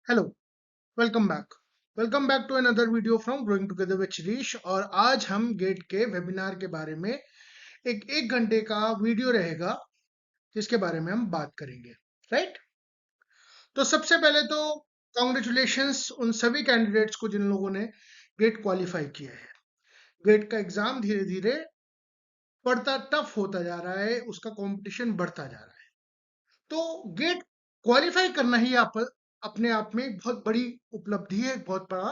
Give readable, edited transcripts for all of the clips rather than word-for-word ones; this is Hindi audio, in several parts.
Hello, welcome back. Welcome back to another video from growing together with Shirish. और आज हम गेट के वेबिनार के बारे में एक घंटे का वीडियो रहेगा जिसके बारे में हम बात करेंगे। राइट। तो सबसे पहले तो कॉन्ग्रेचुलेशंस उन सभी कैंडिडेट्स को जिन लोगों ने गेट क्वालिफाई किया है। गेट का एग्जाम धीरे धीरे बढ़ता टफ होता जा रहा है, उसका कंपटीशन बढ़ता जा रहा है। तो गेट क्वालिफाई करना ही अपने आप में एक बहुत बड़ी उपलब्धि है, एक बहुत बड़ा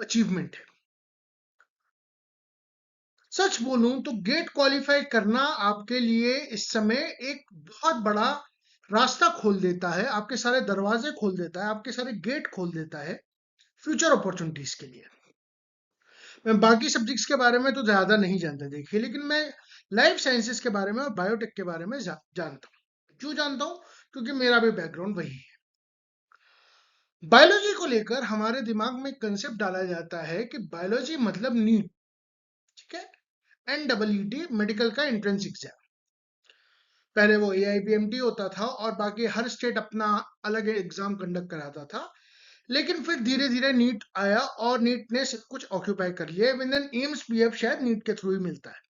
अचीवमेंट है। सच बोलूं तो गेट क्वालिफाई करना आपके लिए इस समय एक बहुत बड़ा रास्ता खोल देता है, आपके सारे दरवाजे खोल देता है, आपके सारे गेट खोल देता है फ्यूचर अपॉर्चुनिटीज के लिए। मैं बाकी सब्जेक्ट्स के बारे में तो ज्यादा नहीं जानता देखिए, लेकिन मैं लाइफ साइंसेस के बारे में और बायोटेक के बारे में जानता हूँ। क्यों जानता हूँ? क्योंकि मेरा भी बैकग्राउंड वही है। बायोलॉजी को लेकर हमारे दिमाग में कंसेप्ट डाला जाता है कि बायोलॉजी मतलब नीट। ठीक है। NEET मेडिकल का एंट्रेंस एग्जाम। पहले वो AIPMT होता था और बाकी हर स्टेट अपना अलग एग्जाम कंडक्ट कराता था। लेकिन फिर धीरे धीरे नीट आया और नीट ने सब कुछ ऑक्यूपाई कर लिया। इवन देन एम्स PF शायद नीट के थ्रू ही मिलता है।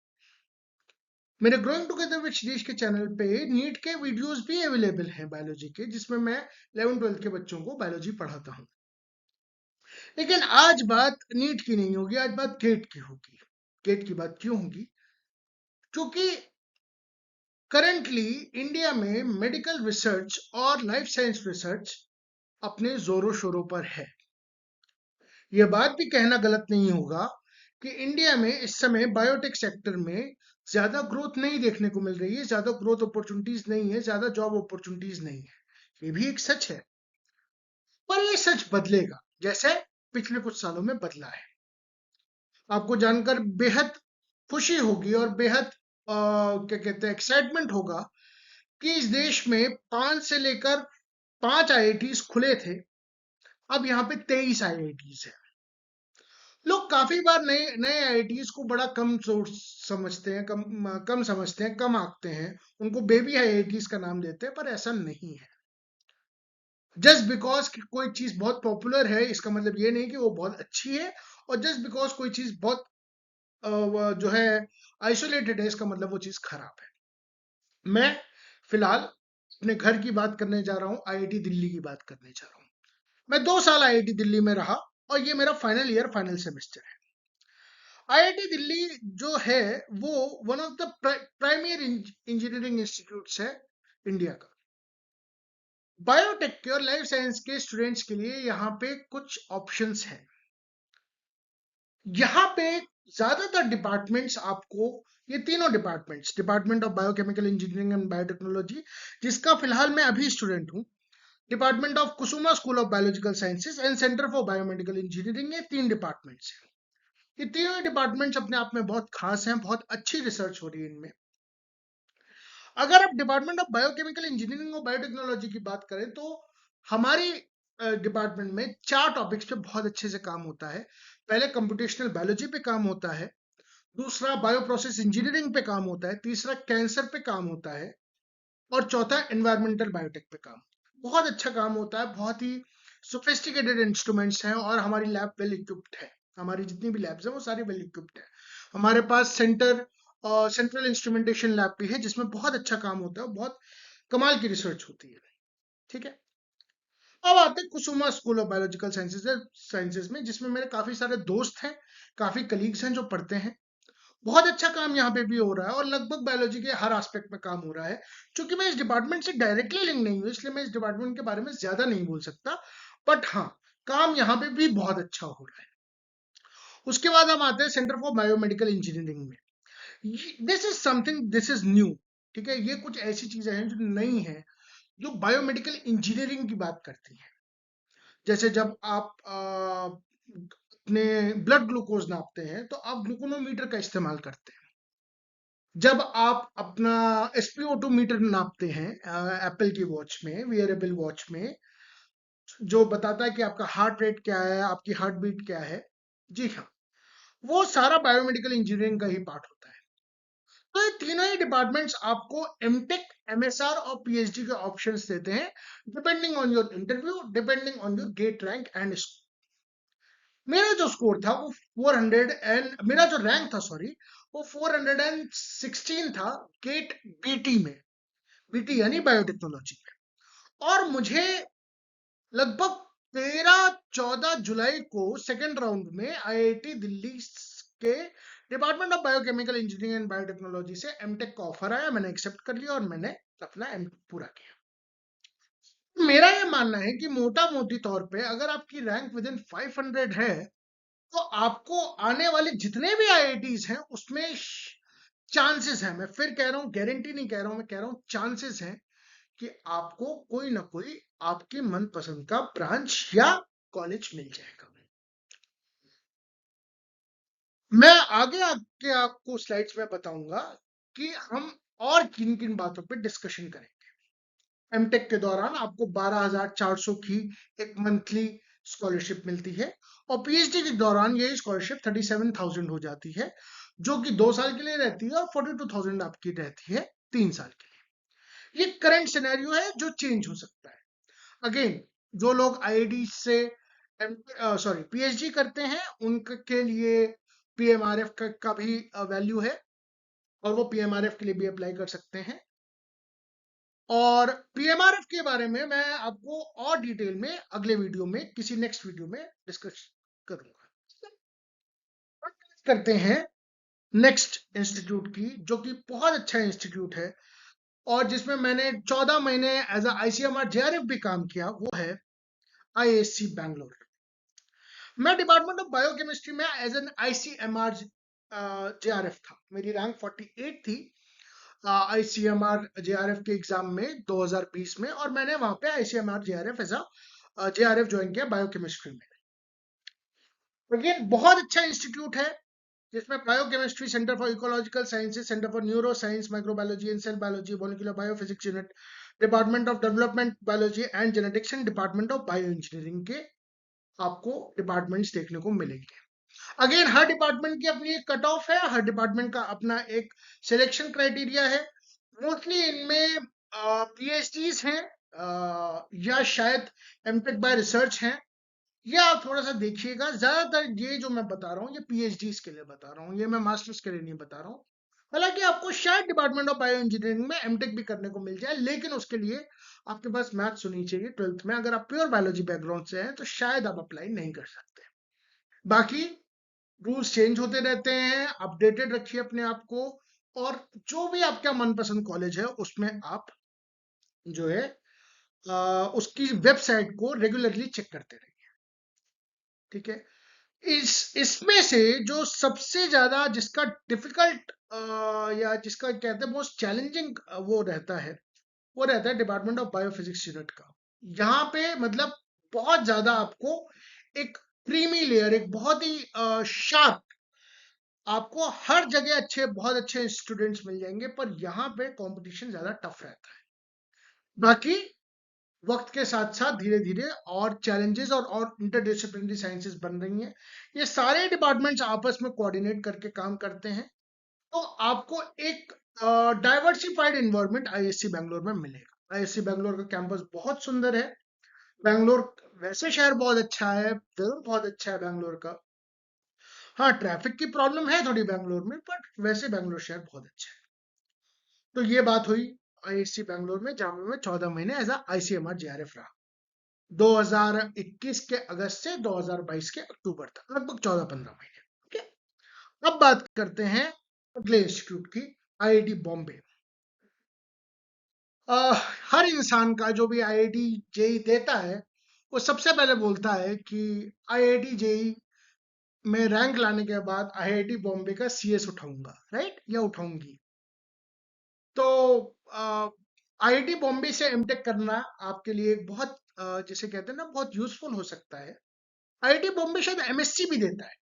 मेरे ग्रोइंग टुगेदर विद श्रीश के चैनल पे नीट के वीडियोस भी अवेलेबल हैं बायोलॉजी के, जिसमें मैं 11th-12th के बच्चों को बायोलॉजी पढ़ाता हूँ। लेकिन आज बात नीट की नहीं होगी, आज बात गेट की होगी। गेट की बात क्यों होगी? क्योंकि करंटली इंडिया में मेडिकल रिसर्च और लाइफ साइंस रिसर्च अपने जोरों शोरों पर है। यह बात भी कहना गलत नहीं होगा कि इंडिया में इस समय बायोटेक सेक्टर में ज्यादा ग्रोथ नहीं देखने को मिल रही है, ज्यादा ग्रोथ अपॉर्चुनिटीज नहीं है, ज्यादा जॉब अपॉर्चुनिटीज नहीं है। ये भी एक सच है, पर ये सच बदलेगा जैसे पिछले कुछ सालों में बदला है। आपको जानकर बेहद खुशी होगी और बेहद क्या कहते हैं, एक्साइटमेंट होगा कि इस देश में 5 IITs खुले थे, अब यहाँ पे 23 IITs है। लोग काफी बार नए नए IITs को बड़ा कम सोर्स समझते हैं, कम समझते हैं, कम आंकते हैं, उनको बेबी IITs का नाम देते हैं, पर ऐसा नहीं है। जस्ट बिकॉज कोई चीज बहुत पॉपुलर है इसका मतलब ये नहीं कि वो बहुत अच्छी है, और जस्ट बिकॉज कोई चीज बहुत जो है आइसोलेटेड है इसका मतलब वो चीज खराब है। मैं फिलहाल अपने घर की बात करने जा रहा हूँ, IIT दिल्ली की बात करने जा रहा हूँ। मैं 2 साल IIT दिल्ली में रहा और ये मेरा फाइनल ईयर फाइनल सेमेस्टर है। IIT दिल्ली जो है वो one of the primary engineering institutes है इंडिया का। बायोटेक के और लाइफ साइंस के स्टूडेंट्स के लिए यहाँ पे कुछ ऑप्शंस हैं। यहाँ पे ज्यादातर डिपार्टमेंट्स आपको, ये तीनों departments, department of biochemical engineering and biotechnology जिसका फिलहाल मैं अभी स्टूडेंट हूँ, department of Kusuma school of biological sciences and centre for biomedical engineering, ये 3 डिपार्टमेंट्स हैं। ये तीनों डिपार्टमेंट्स अपने आप में बहुत खास हैं, बहुत अच्छी रिसर्च हो रही है इनमें। अगर आप डिपार्टमेंट ऑफ बायोकेमिकल इंजीनियरिंग और बायोटेक्नोलॉजी की बात करें तो हमारी डिपार्टमेंट में 4 टॉपिक्स पे बहुत अच्छे से काम होता है। पहले कंप्यूटेशनल बायोलॉजी पे काम होता है, दूसरा बायो प्रोसेस इंजीनियरिंग पे काम होता है, तीसरा कैंसर पे काम होता है, और चौथा एनवायरमेंटल बायोटेक पे काम। बहुत अच्छा काम होता है, बहुत ही सोफिस्टिकेटेड इंस्ट्रूमेंट्स हैं और हमारी लैब वेल इक्विप्ड है। हमारी जितनी भी लैब्स हैं वो सारी वेल इक्विप्ड है। हमारे पास सेंट्रल इंस्ट्रूमेंटेशन लैब भी है जिसमें बहुत अच्छा काम होता है, बहुत कमाल की रिसर्च होती है। ठीक है। अब आते हैं कुसुमा स्कूल ऑफ बायोलॉजिकल साइंसेज में, जिसमें मेरे काफी सारे दोस्त हैं, काफी कलीग्स हैं जो पढ़ते हैं। बहुत अच्छा काम यहाँ पे भी हो रहा है और लगभग बायोलॉजी के हर एस्पेक्ट में काम हो रहा है। चूंकि मैं इस डिपार्टमेंट से डायरेक्टली लिंक नहीं हूँ इसलिए मैं इस डिपार्टमेंट के बारे में ज्यादा नहीं बोल सकता, बट हाँ, काम यहाँ पे भी बहुत अच्छा हो रहा है। उसके बाद हम आते हैं सेंटर फॉर बायोमेडिकल इंजीनियरिंग में। This is something, this is new. ठीक है, ये कुछ ऐसी चीजें हैं जो नई हैं, जो बायोमेडिकल इंजीनियरिंग की बात करती हैं। जैसे जब आप अपने ब्लड ग्लूकोज नापते हैं तो आप ग्लूकोनोमीटर का इस्तेमाल करते हैं। जब आप अपना SpO2 मीटर नापते हैं एप्पल की वॉच में, वियरेबल वॉच में, जो बताता है कि आपका हार्ट रेट क्या है, आपकी हार्ट बीट क्या है, जी हाँ, वो सारा बायोमेडिकल इंजीनियरिंग का ही पार्ट होता है। तो ये तीनों ही डिपार्टमेंट्स आपको एमटेक, एमएसआर और पीएचडी के ऑप्शंस देते हैं, depending on your interview, depending on your GATE rank and. मेरा जो स्कोर था वो 400 एंड मेरा जो रैंक था, सॉरी, वो 416 था गेट बीटी में, बीटी यानी बायोटेक्नोलॉजी में। और मुझे लगभग 13-14 जुलाई को सेकेंड राउंड में आईआईटी दिल्ली के department of biochemical engineering and biotechnology से एमटेक का ऑफर आया। मैंने एक्सेप्ट कर लिया और मैंने अपना एमटेक पूरा किया। मेरा ये मानना है कि मोटा मोटी तौर पे अगर आपकी रैंक विद इन 500 है तो आपको आने वाले जितने भी आईआईटीज हैं उसमें चांसेस है, मैं फिर कह रहा हूं, गारंटी नहीं कह रहा हूं, मैं कह रहा हूं चांसेस हैं कि आपको कोई ना कोई आपके मनपसंद का ब्रांच या कॉलेज मिल जाएगा। मैं आगे आके आपको स्लाइड्स में बताऊंगा कि हम और किन किन बातों पे डिस्कशन करेंगे। एमटेक के दौरान आपको 12,400 की एक मंथली स्कॉलरशिप मिलती है और पीएचडी के दौरान ये स्कॉलरशिप 37,000 हो जाती है, जो कि 2 साल के लिए रहती है, और 42,000 आपकी रहती है 3 साल के लिए। ये करंट सिनेरियो है जो चेंज हो सकता है। अगेन, जो लोग आईआईटी से सॉरी पीएचडी करते हैं उनके लिए पीएमआरएफ का भी वैल्यू है और वो पीएमआरएफ के लिए भी अप्लाई कर सकते हैं। और पीएमआरएफ के बारे में मैं आपको और डिटेल में अगले वीडियो में, किसी नेक्स्ट वीडियो में डिस्कस करूंगा। करते हैं नेक्स्ट इंस्टीट्यूट की, जो कि बहुत अच्छा इंस्टीट्यूट है और जिसमें मैंने 14 महीने एज अ आईसीएमआर जेआरएफ भी काम किया, वो है आईएससी बैंगलोर। मैं डिपार्टमेंट ऑफ बायोकेमिस्ट्री में एज एन आईसीएमआर जेआरएफ था। मेरी रैंक 48 थी आईसीएमआर जेआरएफ के एग्जाम में 2020 में, और मैंने वहां पे ICMR JRF as a JRF join किया बायोकेमिस्ट्री में। अगेन बहुत अच्छा इंस्टीट्यूट है जिसमें biochemistry, centre for ecological sciences, centre for neuro science, microbiology and cell biology, molecular biophysics unit, department of development biology and genetics and department of bio engineering के आपको डिपार्टमेंट्स देखने को मिलेंगे। अगेन हर डिपार्टमेंट की अपनी एक कट ऑफ है, हर डिपार्टमेंट का अपना एक सिलेक्शन क्राइटेरिया है। मोस्टली इनमें पीएचडीज हैं या शायद एमटेक बाय रिसर्च हैं, या आप थोड़ा सा देखिएगा। ज्यादातर ये जो मैं बता रहा हूँ ये पीएचडीज के लिए बता रहा हूँ, ये मैं मास्टर्स के लिए नहीं बता रहा हूँ। हालांकि आपको शायद डिपार्टमेंट ऑफ बायो इंजीनियरिंग में एमटेक भी करने को मिल जाए, लेकिन उसके लिए आपके पास मैथ्स होनी चाहिए 12th में। अगर आप प्योर बायोलॉजी बैकग्राउंड से हैं तो शायद आप अप्लाई नहीं कर सकते। बाकी रूल्स चेंज होते रहते हैं, अपडेटेड रखिए अपने आप को, और जो भी आपका मनपसंद कॉलेज है उसमें आप जो है उसकी वेबसाइट को रेगुलरली चेक करते रहिए। ठीक है, इसमें से जो सबसे ज्यादा जिसका डिफिकल्ट या जिसका कहते हैं मोस्ट चैलेंजिंग वो रहता है, वो रहता है डिपार्टमेंट ऑफ बायोफिजिक्स यूनिट का। यहाँ पे मतलब बहुत ज्यादा आपको एक क्रीमी लेयर, एक बहुत ही शार्प, आपको हर जगह बहुत अच्छे स्टूडेंट्स मिल जाएंगे, पर यहाँ पे कंपटीशन ज्यादा टफ रहता है। बाकी वक्त के साथ साथ धीरे धीरे और चैलेंजेस और इंटरडिसिप्लिनरी साइंसेस बन रही हैं। ये सारे डिपार्टमेंट्स आपस में कोऑर्डिनेट करके काम करते हैं, तो आपको एक डाइवर्सिफाइड इन्वायरमेंट आईएससी बैंगलोर में मिलेगा। आईएससी बैंगलोर का कैंपस बहुत सुंदर है। बैंगलोर वैसे शहर बहुत अच्छा है, जरूर बहुत अच्छा है बैंगलोर का। हाँ, ट्रैफिक की प्रॉब्लम है थोड़ी बैंगलोर में, बट वैसे बैंगलोर शहर बहुत अच्छा है। तो ये बात हुई आईएससी बैंगलोर में, जहां मैं 14 महीने एज आईसीएमआर जेआरएफ रहा, 2021 के अगस्त से 2022 के अक्टूबर तक, लगभग 14-15 महीने। ठीक है, अब बात करते हैं अगले इंस्टीट्यूट की, आईआईटी बॉम्बे। हर इंसान का जो भी आईआईटी जेई देता है वो सबसे पहले बोलता है कि आईआईटी जेई में रैंक लाने के बाद आईआईटी बॉम्बे का सीएस उठाऊंगा, राइट, या उठाऊंगी। तो आईआईटी बॉम्बे से एमटेक करना आपके लिए एक बहुत जिसे कहते हैं ना बहुत यूजफुल हो सकता है। आईआईटी बॉम्बे शायद एमएससी भी देता है।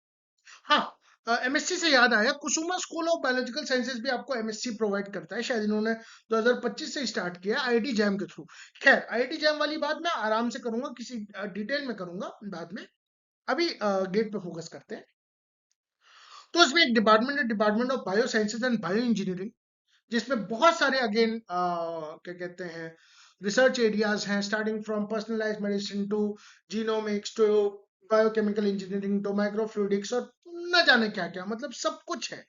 हाँ, एमएससी से याद आया, कुसुमा स्कूल ऑफ बायोलॉजिकल साइंसेज भी आपको एमएससी प्रोवाइड करता है। शायद इन्होंने 2025 से स्टार्ट किया आईआईटी जैम के थ्रू। खैर, आईआईटी जैम वाली बात मैं आराम से करूंगा, किसी डिटेल में करूंगा बाद में। अभी गेट पे फोकस करते हैं। तो इसमें एक डिपार्टमेंट है, department of bio sciences and bio engineering. जिसमें बहुत सारे अगेन क्या कहते हैं रिसर्च एरियाज हैं, starting from personalised medicine to genomics to biochemical engineering to microfluidics और न जाने क्या क्या, मतलब सब कुछ है।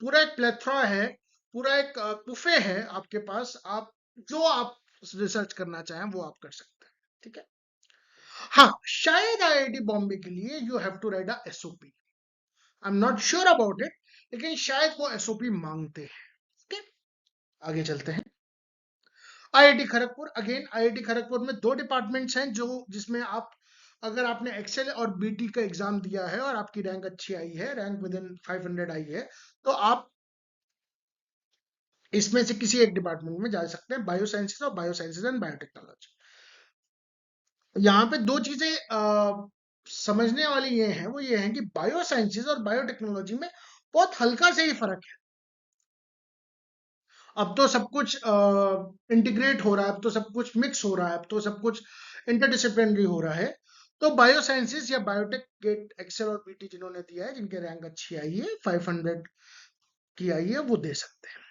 पूरा एक प्लेथरा है, पूरा एक बुफे है आपके पास। आप जो आप रिसर्च करना चाहें वो आप कर सकते हैं, ठीक है। हाँ, शायद आईआईटी बॉम्बे के लिए you have to write a SOP. I am not sure about it, लेकिन शायद वो एसओपी मांगते हैं। ठीक है, आगे चलते हैं। IIT Kharagpur, again IIT Kharagpur में दो डिपार्टमेंट्स हैं जो जिसमें आप, अगर आपने एक्सेल और बीटी का एग्जाम दिया है और आपकी रैंक अच्छी आई है, रैंक विद इन 500 आई है, तो आप इसमें से किसी एक डिपार्टमेंट में जा सकते हैं, बायो साइंसेज और बायो साइंसेज एंड बायोटेक्नोलॉजी। यहाँ पे दो चीजें समझने वाली ये हैं, वो ये है कि बायो साइंसेज और बायोटेक्नोलॉजी में बहुत हल्का से ही फर्क है। अब तो सब कुछ इंटीग्रेट हो रहा है, अब तो सब कुछ मिक्स हो रहा है, अब तो सब कुछ इंटरडिसिप्लिनरी हो रहा है। तो बायो साइंसेज या बायोटेक गेट एक्सेल और बीटी जिन्होंने दिया है, जिनके रैंक अच्छी आई है, 500 की आई है, वो दे सकते हैं।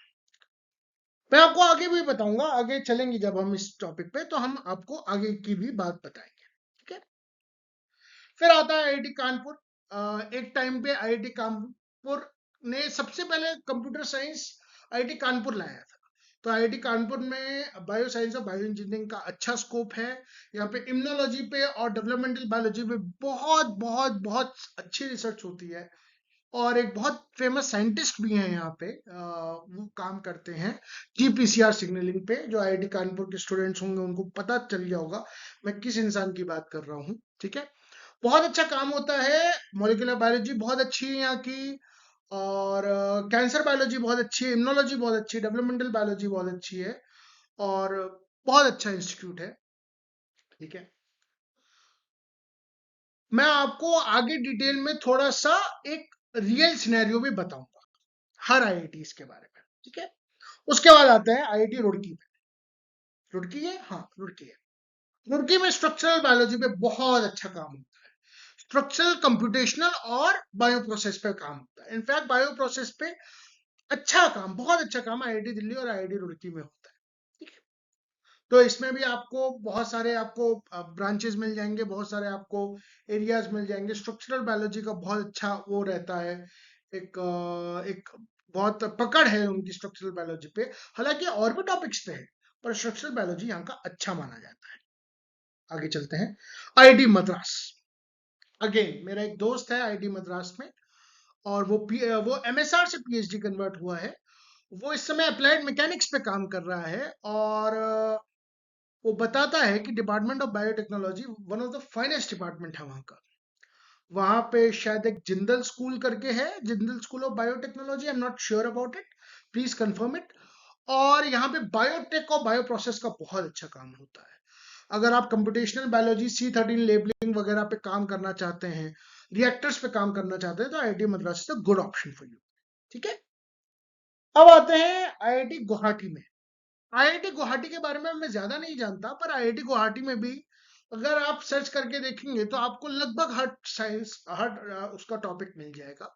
मैं आपको आगे भी बताऊंगा, आगे चलेंगे जब हम इस टॉपिक पे, तो हम आपको आगे की भी बात बताएंगे, ठीक है। फिर आता है आईआईटी कानपुर। एक टाइम पे आईआईटी कानपुर ने सबसे पहले कंप्यूटर साइंस आईआईटी कानपुर लाया था। तो आईआईटी कानपुर में बायो साइंस और बायो इंजीनियरिंग का अच्छा स्कोप है। यहाँ पे इम्यूनोलॉजी पे और डेवलपमेंटल बायोलॉजी पे बहुत बहुत बहुत अच्छी रिसर्च होती है। और एक बहुत फेमस साइंटिस्ट भी हैं यहाँ पे, वो काम करते हैं जीपीसीआर सिग्नलिंग पे। जो आईआईटी कानपुर के स्टूडेंट्स होंगे उनको पता चल गया होगा मैं किस इंसान की बात कर रहा हूँ, ठीक है। बहुत अच्छा काम होता है। मॉलिक्यूलर बायोलॉजी बहुत अच्छी है यहाँ की, और कैंसर बायोलॉजी बहुत अच्छी है, इम्यूनोलॉजी बहुत अच्छी है, डेवलपमेंटल बायोलॉजी बहुत अच्छी है, और बहुत अच्छा इंस्टीट्यूट है, ठीक है। मैं आपको आगे डिटेल में थोड़ा सा एक रियल सिनेरियो भी बताऊंगा हर आईआईटीज के बारे में, ठीक है। उसके बाद आता है आईआईटी रुड़की पे। रुड़की है, हाँ रुड़की है। रुड़की में स्ट्रक्चरल बायोलॉजी पे बहुत अच्छा काम होता है। स्ट्रक्चरल, कंप्यूटेशनल और बायो प्रोसेस पे काम होता है। इनफैक्ट बायो प्रोसेस पे अच्छा काम, बहुत अच्छा काम आईआईटी दिल्ली और आईआईटी रुड़की में होता है, ठीक है। तो इसमें भी आपको बहुत सारे आपको ब्रांचेस मिल जाएंगे, बहुत सारे आपको एरियाज मिल जाएंगे। स्ट्रक्चरल बायोलॉजी का बहुत अच्छा वो रहता है, एक बहुत पकड़ है उनकी स्ट्रक्चरल बायोलॉजी पे। हालांकि और भी टॉपिक्स पे है, पर स्ट्रक्चरल बायोलॉजी यहाँ का अच्छा माना जाता है। आगे चलते हैं। आईआईटी मद्रास, अगेन मेरा एक दोस्त है आईआईटी मद्रास में, और वो एमएसआर से पीएचडी कन्वर्ट हुआ है। वो इस समय अप्लाइड मैकेनिक्स पे काम कर रहा है, और वो बताता है कि department of biotechnology one of the finest department है वहाँ का। वहाँ पे शायद एक जिंदल स्कूल करके है, Jindal school of biotechnology, I am not sure about it, please confirm it. और यहाँ पे बायोटेक और बायो प्रोसेस का बहुत अच्छा काम होता है। अगर आप कंप्यूटेशनल बायोलॉजी, C13 लेबलिंग वगैरह पे काम करना चाहते हैं, रिएक्टर्स पे काम करना चाहते हैं, तो IIT Madras is a good option for you, ठीक है। अब आते हैं आईआईटी गुवाहाटी में। आईआईटी गुवाहाटी के बारे में मैं ज्यादा नहीं जानता, पर आईआईटी गुवाहाटी में भी अगर आप सर्च करके देखेंगे तो आपको लगभग हर साइंस, हर उसका टॉपिक मिल जाएगा।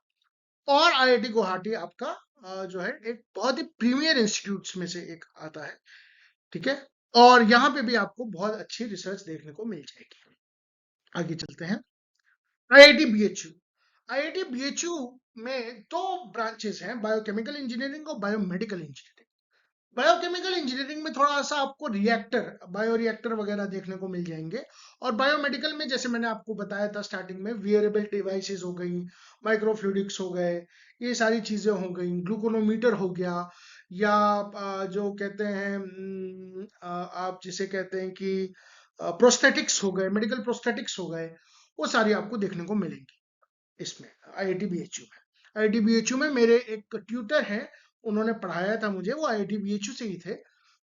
और आईआईटी गुवाहाटी आपका जो है एक बहुत ही प्रीमियर इंस्टीट्यूट्स में से एक आता है, ठीक है। और यहाँ पे भी आपको बहुत अच्छी रिसर्च देखने को मिल जाएगी। आगे चलते हैं। IIT BHU. आईआईटी बीएचयू में दो ब्रांचेस हैं, बायोकेमिकल इंजीनियरिंग और बायोमेडिकल इंजीनियरिंग। बायोकेमिकल इंजीनियरिंग में थोड़ा सा आपको रिएक्टर, बायो रिएक्टर वगैरह देखने को मिल जाएंगे। और बायोमेडिकल में जैसे मैंने आपको बताया था स्टार्टिंग में, वियरेबल डिवाइसेस हो गई, माइक्रोफ्लूइडिक्स हो गए, ये सारी चीजें हो गई, ग्लूकोनोमीटर हो गया, या जो कहते हैं आप जिसे कहते हैं कि प्रोस्थेटिक्स हो गए, मेडिकल प्रोस्थेटिक्स हो गए, वो सारी आपको देखने को मिलेंगी इसमें आईआईटी बीएचयू में। आईआईटी बीएचयू में मेरे एक ट्यूटर हैं, उन्होंने पढ़ाया था मुझे, वो आईआईटी बीएचयू से ही थे।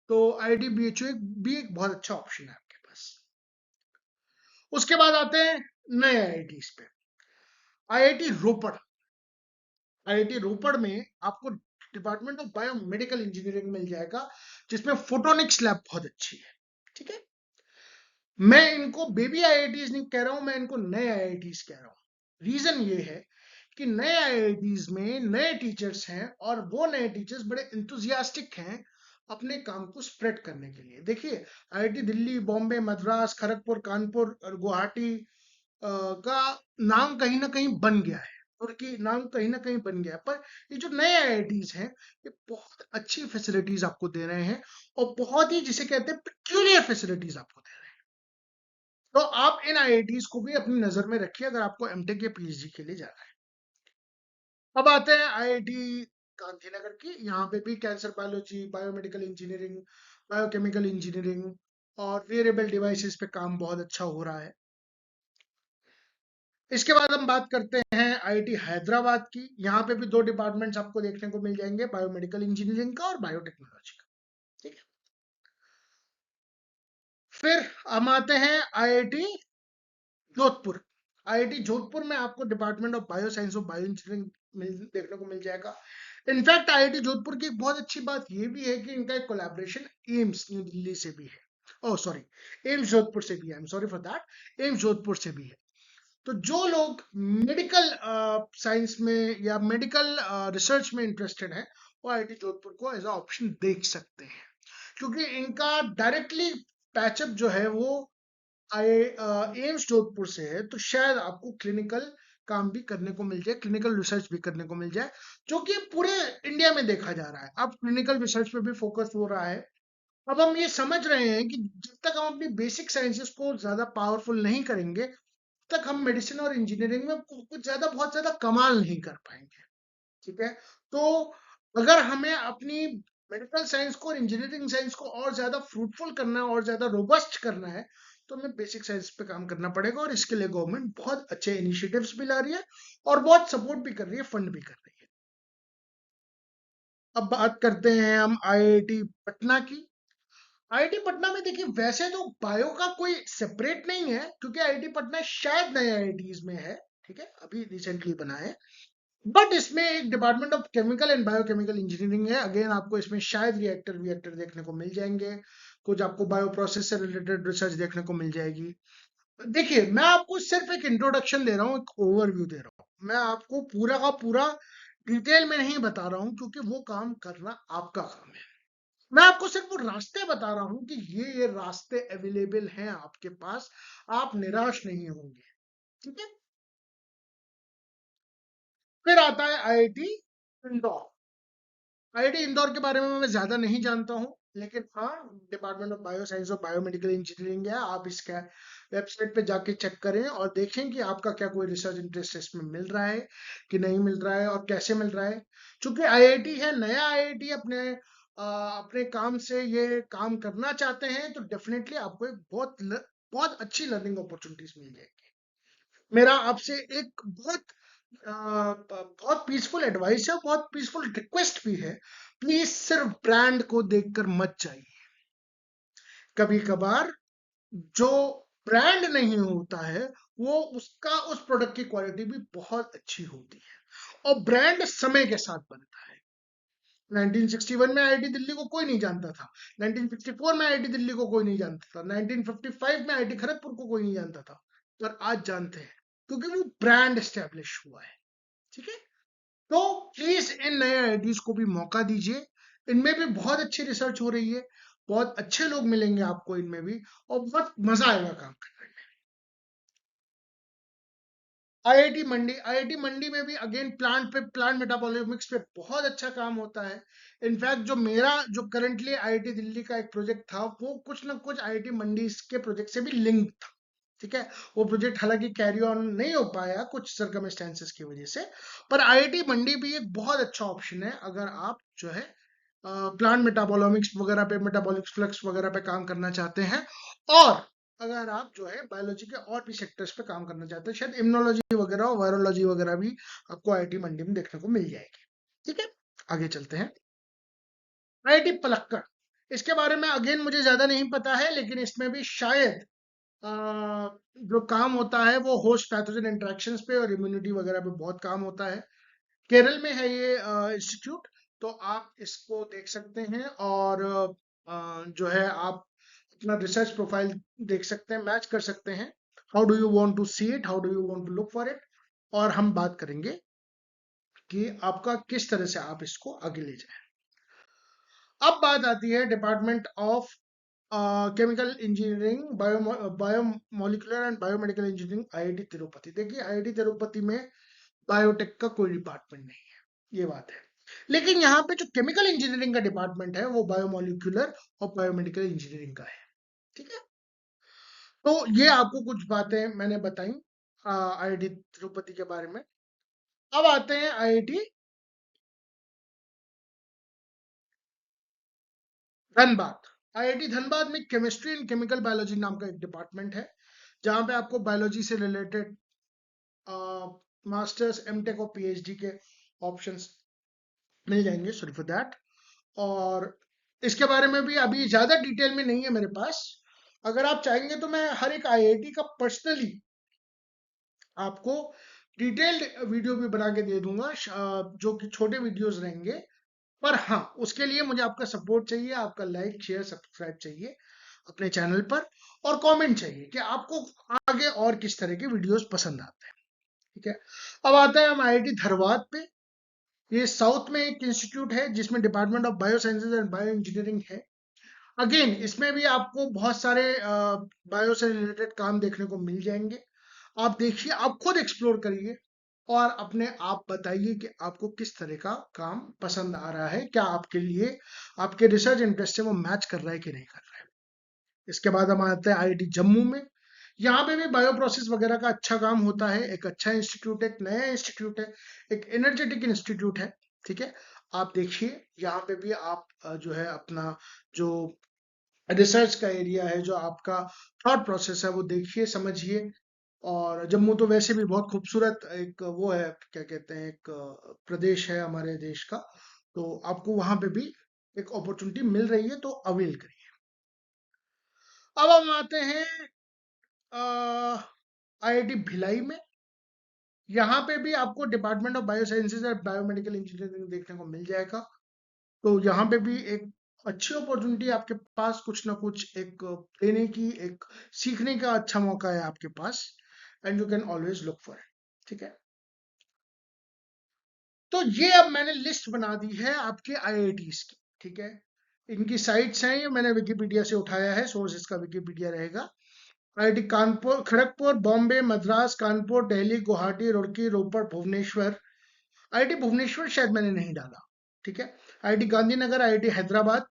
तो आईआईटी बीएचयू भी एक बहुत अच्छा ऑप्शन है आपके पास। उसके बाद आते हैं नए आईआईटी पे। आईआईटी रोपड़। आईआईटी रोपड़ में आपको डिपार्टमेंट ऑफ बायोमेडिकल इंजीनियरिंग मिल जाएगा, जिसमें फोटोनिक्स लैब बहुत अच्छी है, ठीक है। मैं इनको बेबी आईआईटीज नहीं कह रहा हूं, मैं इनको नए आईआईटीज कह रहा हूं। रीजन ये है कि नए आईआईटीज में नए टीचर्स हैं और वो नए टीचर्स बड़े इंथुजियास्टिक हैं अपने काम को स्प्रेड करने के लिए। देखिए, आईआईटी दिल्ली, बॉम्बे, मद्रास, खड़गपुर, कानपुर और गुवाहाटी का नाम कहीं ना कहीं बन गया है, तुर्की नाम कहीं ना कहीं बन गया है, पर ये जो नए आईआईटीज हैं ये बहुत अच्छी फैसिलिटीज आपको दे रहे हैं और बहुत ही जिसे कहते हैं पिक्यूलियर फैसिलिटीज आपको दे रहे हैं। तो आप इन आईआईटीज को भी अपनी नजर में रखिए अगर आपको एमटेक या पीएचडी के लिए जाना है। अब आते हैं आईआईटी गांधीनगर की। यहाँ पे भी cancer biology, biomedical engineering, biochemical engineering और वेरिएबल डिवाइसेस पे काम बहुत अच्छा हो रहा है। इसके बाद हम बात करते हैं आईआईटी हैदराबाद की। यहाँ पे भी 2 डिपार्टमेंट्स आपको देखने को मिल जाएंगे, बायोमेडिकल इंजीनियरिंग का और बायोटेक्नोलॉजी का। ठीक है, फिर हम आते हैं आईआईटी जोधपुर। आईआईटी जोधपुर में आपको डिपार्टमेंट ऑफ बायो साइंस और बायो इंजीनियरिंग देखने को मिल जाएगा। इनफैक्ट आईआईटी जोधपुर की एक बहुत अच्छी बात ये भी है कि इनका एक कोलैबोरेशन एम्स न्यू दिल्ली से भी है। ओह सॉरी, एम्स जोधपुर से भी है, I am sorry for that, AIIMS Jodhpur से भी है। तो जो लोग मेडिकल साइंस में या मेडिकल रिसर्च में इंटरेस्टेड है वो आईआईटी जोधपुर को एज अ ऑप्शन देख सकते हैं, क्योंकि इनका डायरेक्टली पैचअप जो है वो एम्स जोधपुर से है। तो शायद आपको क्लिनिकल काम भी करने को मिल जाए, क्लिनिकल रिसर्च भी करने को मिल जाए, जो कि पूरे इंडिया में देखा जा रहा है। अब क्लिनिकल रिसर्च पे भी फोकस हो रहा है। अब हम ये समझ रहे हैं कि जब तक हम अपनी बेसिक साइंसेस को ज्यादा पावरफुल नहीं करेंगे तक हम मेडिसिन और इंजीनियरिंग में कुछ ज्यादा बहुत ज्यादा कमाल नहीं कर पाएंगे। ठीक है, तो अगर हमें अपनी मेडिकल साइंस को और इंजीनियरिंग साइंस को और ज्यादा फ्रूटफुल करना है और ज्यादा रोबस्ट करना है तो हमें बेसिक साइंस पे काम करना पड़ेगा, और इसके लिए गवर्नमेंट बहुत अच्छे इनिशिएटिव्स भी ला रही है और बहुत सपोर्ट भी कर रही है, फंड भी कर रही है। अब बात करते हैं हम आईआईटी पटना की। आईआईटी पटना में देखिए, वैसे तो बायो का कोई सेपरेट नहीं है, क्योंकि आईआईटी पटना शायद नए आईआईटीज में है। ठीक है, अभी रिसेंटली बना है, बट इसमें एक department of chemical and biochemical engineering है। अगेन आपको इसमें शायद रिएक्टर देखने को मिल जाएंगे, कुछ आपको बायो प्रोसेस से रिलेटेड रिसर्च देखने को मिल जाएगी। देखिए, मैं आपको सिर्फ एक इंट्रोडक्शन दे रहा हूँ, एक ओवरव्यू दे रहा हूँ, मैं आपको पूरा का पूरा डिटेल में नहीं बता रहा हूँ, क्योंकि वो काम करना आपका काम है। मैं आपको सिर्फ वो रास्ते बता रहा हूँ कि ये रास्ते अवेलेबल हैं आपके पास, आप निराश नहीं होंगे। ठीक है, फिर आता है आईआईटी इंदौर। आईआईटी इंदौर के बारे में मैं ज्यादा नहीं जानता हूँ, लेकिन हाँ, डिपार्टमेंट ऑफ बायो साइंस और बायोमेडिकल इंजीनियरिंग है। आप इसका वेबसाइट पे जाके चेक करें और देखें कि आपका क्या कोई रिसर्च इंटरेस्ट इसमें मिल रहा है कि नहीं मिल रहा है और कैसे मिल रहा है। चूंकि आईआईटी है, नया आईआईटी अपने काम से ये काम करना चाहते हैं, तो डेफिनेटली आपको एक बहुत अच्छी लर्निंग अपॉर्चुनिटीज मिल जाएगी। मेरा आपसे एक बहुत पीसफुल एडवाइस है, बहुत पीसफुल रिक्वेस्ट भी है, प्लीज सिर्फ ब्रांड को देखकर मत जाइए। कभी कभार जो ब्रांड नहीं होता है वो उसका उस प्रोडक्ट की क्वालिटी भी बहुत अच्छी होती है, और ब्रांड समय के साथ बनता है। 1961 में आईआईटी दिल्ली को कोई नहीं जानता था, 1964 में आईआईटी दिल्ली को कोई नहीं जानता था, 1955 में आईआईटी खड़गपुर को कोई नहीं जानता था, और आज जानते हैं क्योंकि वो ब्रांड एस्टेब्लिश हुआ है। ठीक है, तो प्लीज इन नए आईआईटीज को भी मौका दीजिए। इनमें भी बहुत अच्छी रिसर्च हो रही है, बहुत अच्छे लोग मिलेंगे आपको इनमें भी, और बहुत मजा आएगा काम करने में। आईआईटी मंडी में भी अगेन प्लांट मेटाबॉलिमिक्स पे बहुत अच्छा काम होता है। इनफैक्ट जो मेरा जो करंटली आईआईटी दिल्ली का एक प्रोजेक्ट था वो कुछ ना कुछ आईआईटी मंडी के प्रोजेक्ट से भी लिंक था। ठीक है, वो प्रोजेक्ट हालांकि कैरी ऑन नहीं हो पाया कुछ सर्कमस्टेंसेस की वजह से, पर आईआईटी मंडी भी एक बहुत अच्छा ऑप्शन है अगर आप जो है प्लांट मेटाबोलॉमिक्स वगैरह पे, मेटाबॉलिक फ्लक्स वगैरह पे काम करना चाहते हैं, और अगर आप जो है बायोलॉजी के और भी सेक्टर्स पे काम करना चाहते हैं, शायद इम्यूनोलॉजी वगैरह और वायरोलॉजी वगैरह भी आपको आईआईटी मंडी में देखने को मिल जाएगी। ठीक है, आगे चलते हैं। आईआईटी पलक्कड़, इसके बारे में अगेन मुझे ज्यादा नहीं पता है, लेकिन इसमें भी शायद अ, जो काम होता है वो होस्ट पैथोजन इंटरेक्शंस पे और इम्यूनिटी वगैरह पे बहुत काम होता है। केरल में है ये इंस्टीट्यूट, तो आप इसको देख सकते हैं, और जो है आप अपना रिसर्च प्रोफाइल देख सकते हैं, मैच कर सकते हैं। How do you want to see it, how do you want to look for it, और हम बात करेंगे कि आपका किस तरह से आप इसको आगे ले जाए। अब बात आती है department of chemical engineering, biomolecular and biomedical engineering, IIT Tirupati. देखिए आईआईटी तिरुपति में बायोटेक का कोई डिपार्टमेंट नहीं है, ये बात है। लेकिन यहाँ पे जो केमिकल इंजीनियरिंग का डिपार्टमेंट है वो बायोमोलिकुलर और बायोमेडिकल इंजीनियरिंग का है, ठीक है। तो ये आपको कुछ बातें मैंने बताई आईआईटी तिरुपति के बारे में। अब आते हैं आईआईटी धनबाद। आईआईटी धनबाद में केमिस्ट्री एंड केमिकल बायोलॉजी नाम का एक डिपार्टमेंट है, जहां पे आपको बायोलॉजी से रिलेटेड मास्टर्स, एमटेक और पीएचडी के ऑप्शंस मिल जाएंगे, सॉरी फॉर दैट। और इसके बारे में भी अभी ज्यादा डिटेल में नहीं है मेरे पास। अगर आप चाहेंगे तो मैं हर एक आईआईटी का पर्सनली आपको डिटेल्ड वीडियो भी बना के दे दूंगा, जो कि छोटे वीडियोस रहेंगे। पर हाँ, उसके लिए मुझे आपका सपोर्ट चाहिए, आपका लाइक शेयर सब्सक्राइब चाहिए अपने चैनल पर, और कमेंट चाहिए कि आपको आगे और किस तरह के वीडियोस पसंद आते हैं, ठीक है। अब आता है हम आईआईटी धनबाद पे। ये साउथ में एक इंस्टीट्यूट है जिसमें department of bio sciences and bio engineering है। अगेन इसमें भी आपको बहुत सारे बायो से रिलेटेड काम देखने को मिल जाएंगे। आप देखिए, आप खुद एक्सप्लोर करिए और अपने आप बताइए कि आपको किस तरह का काम पसंद आ रहा है, क्या आपके लिए आपके रिसर्च इंटरेस्ट से वो मैच कर रहा है कि नहीं कर रहा है। इसके बाद हम आते हैं आईआईटी जम्मू में। यहाँ पे भी बायो प्रोसेस वगैरह का अच्छा काम होता है। एक अच्छा इंस्टीट्यूट है, एक नया इंस्टीट्यूट है, एक एनर्जेटिक इंस्टीट्यूट है, ठीक है। आप देखिए, यहाँ पे भी आप जो है अपना जो रिसर्च का एरिया है, जो आपका थॉट प्रोसेस है, वो देखिए, समझिए। और जम्मू तो वैसे भी बहुत खूबसूरत एक वो है, क्या कहते हैं, एक प्रदेश है हमारे देश का। तो आपको वहां पे भी एक अपॉर्चुनिटी मिल रही है, तो अवेल करिए। अब हम आते हैं आईआईटी भिलाई में। यहाँ पे भी आपको डिपार्टमेंट ऑफ बायो साइंसेज और बायोमेडिकल इंजीनियरिंग देखने को मिल जाएगा। तो यहाँ पे भी एक अच्छी अपॉर्चुनिटी आपके पास, कुछ ना कुछ एक देने की, एक सीखने का अच्छा मौका है आपके पास, and you can always look for it, ठीक है। तो ये अब मैंने लिस्ट बना दी है आपके आईआईटीज की, ठीक है। इनकी साइट्स हैं, ये मैंने विकिपीडिया से उठाया है, सोर्स इसका विकिपीडिया रहेगा। आईआईटी कानपुर, खड़गपुर, बॉम्बे, मद्रास, कानपुर, दिल्ली, गुवाहाटी, रुड़की, रोपड़, भुवनेश्वर। आईआईटी भुवनेश्वर शायद मैंने नहीं डाला, ठीक है। IIT Gandhinagar, IIT Hyderabad,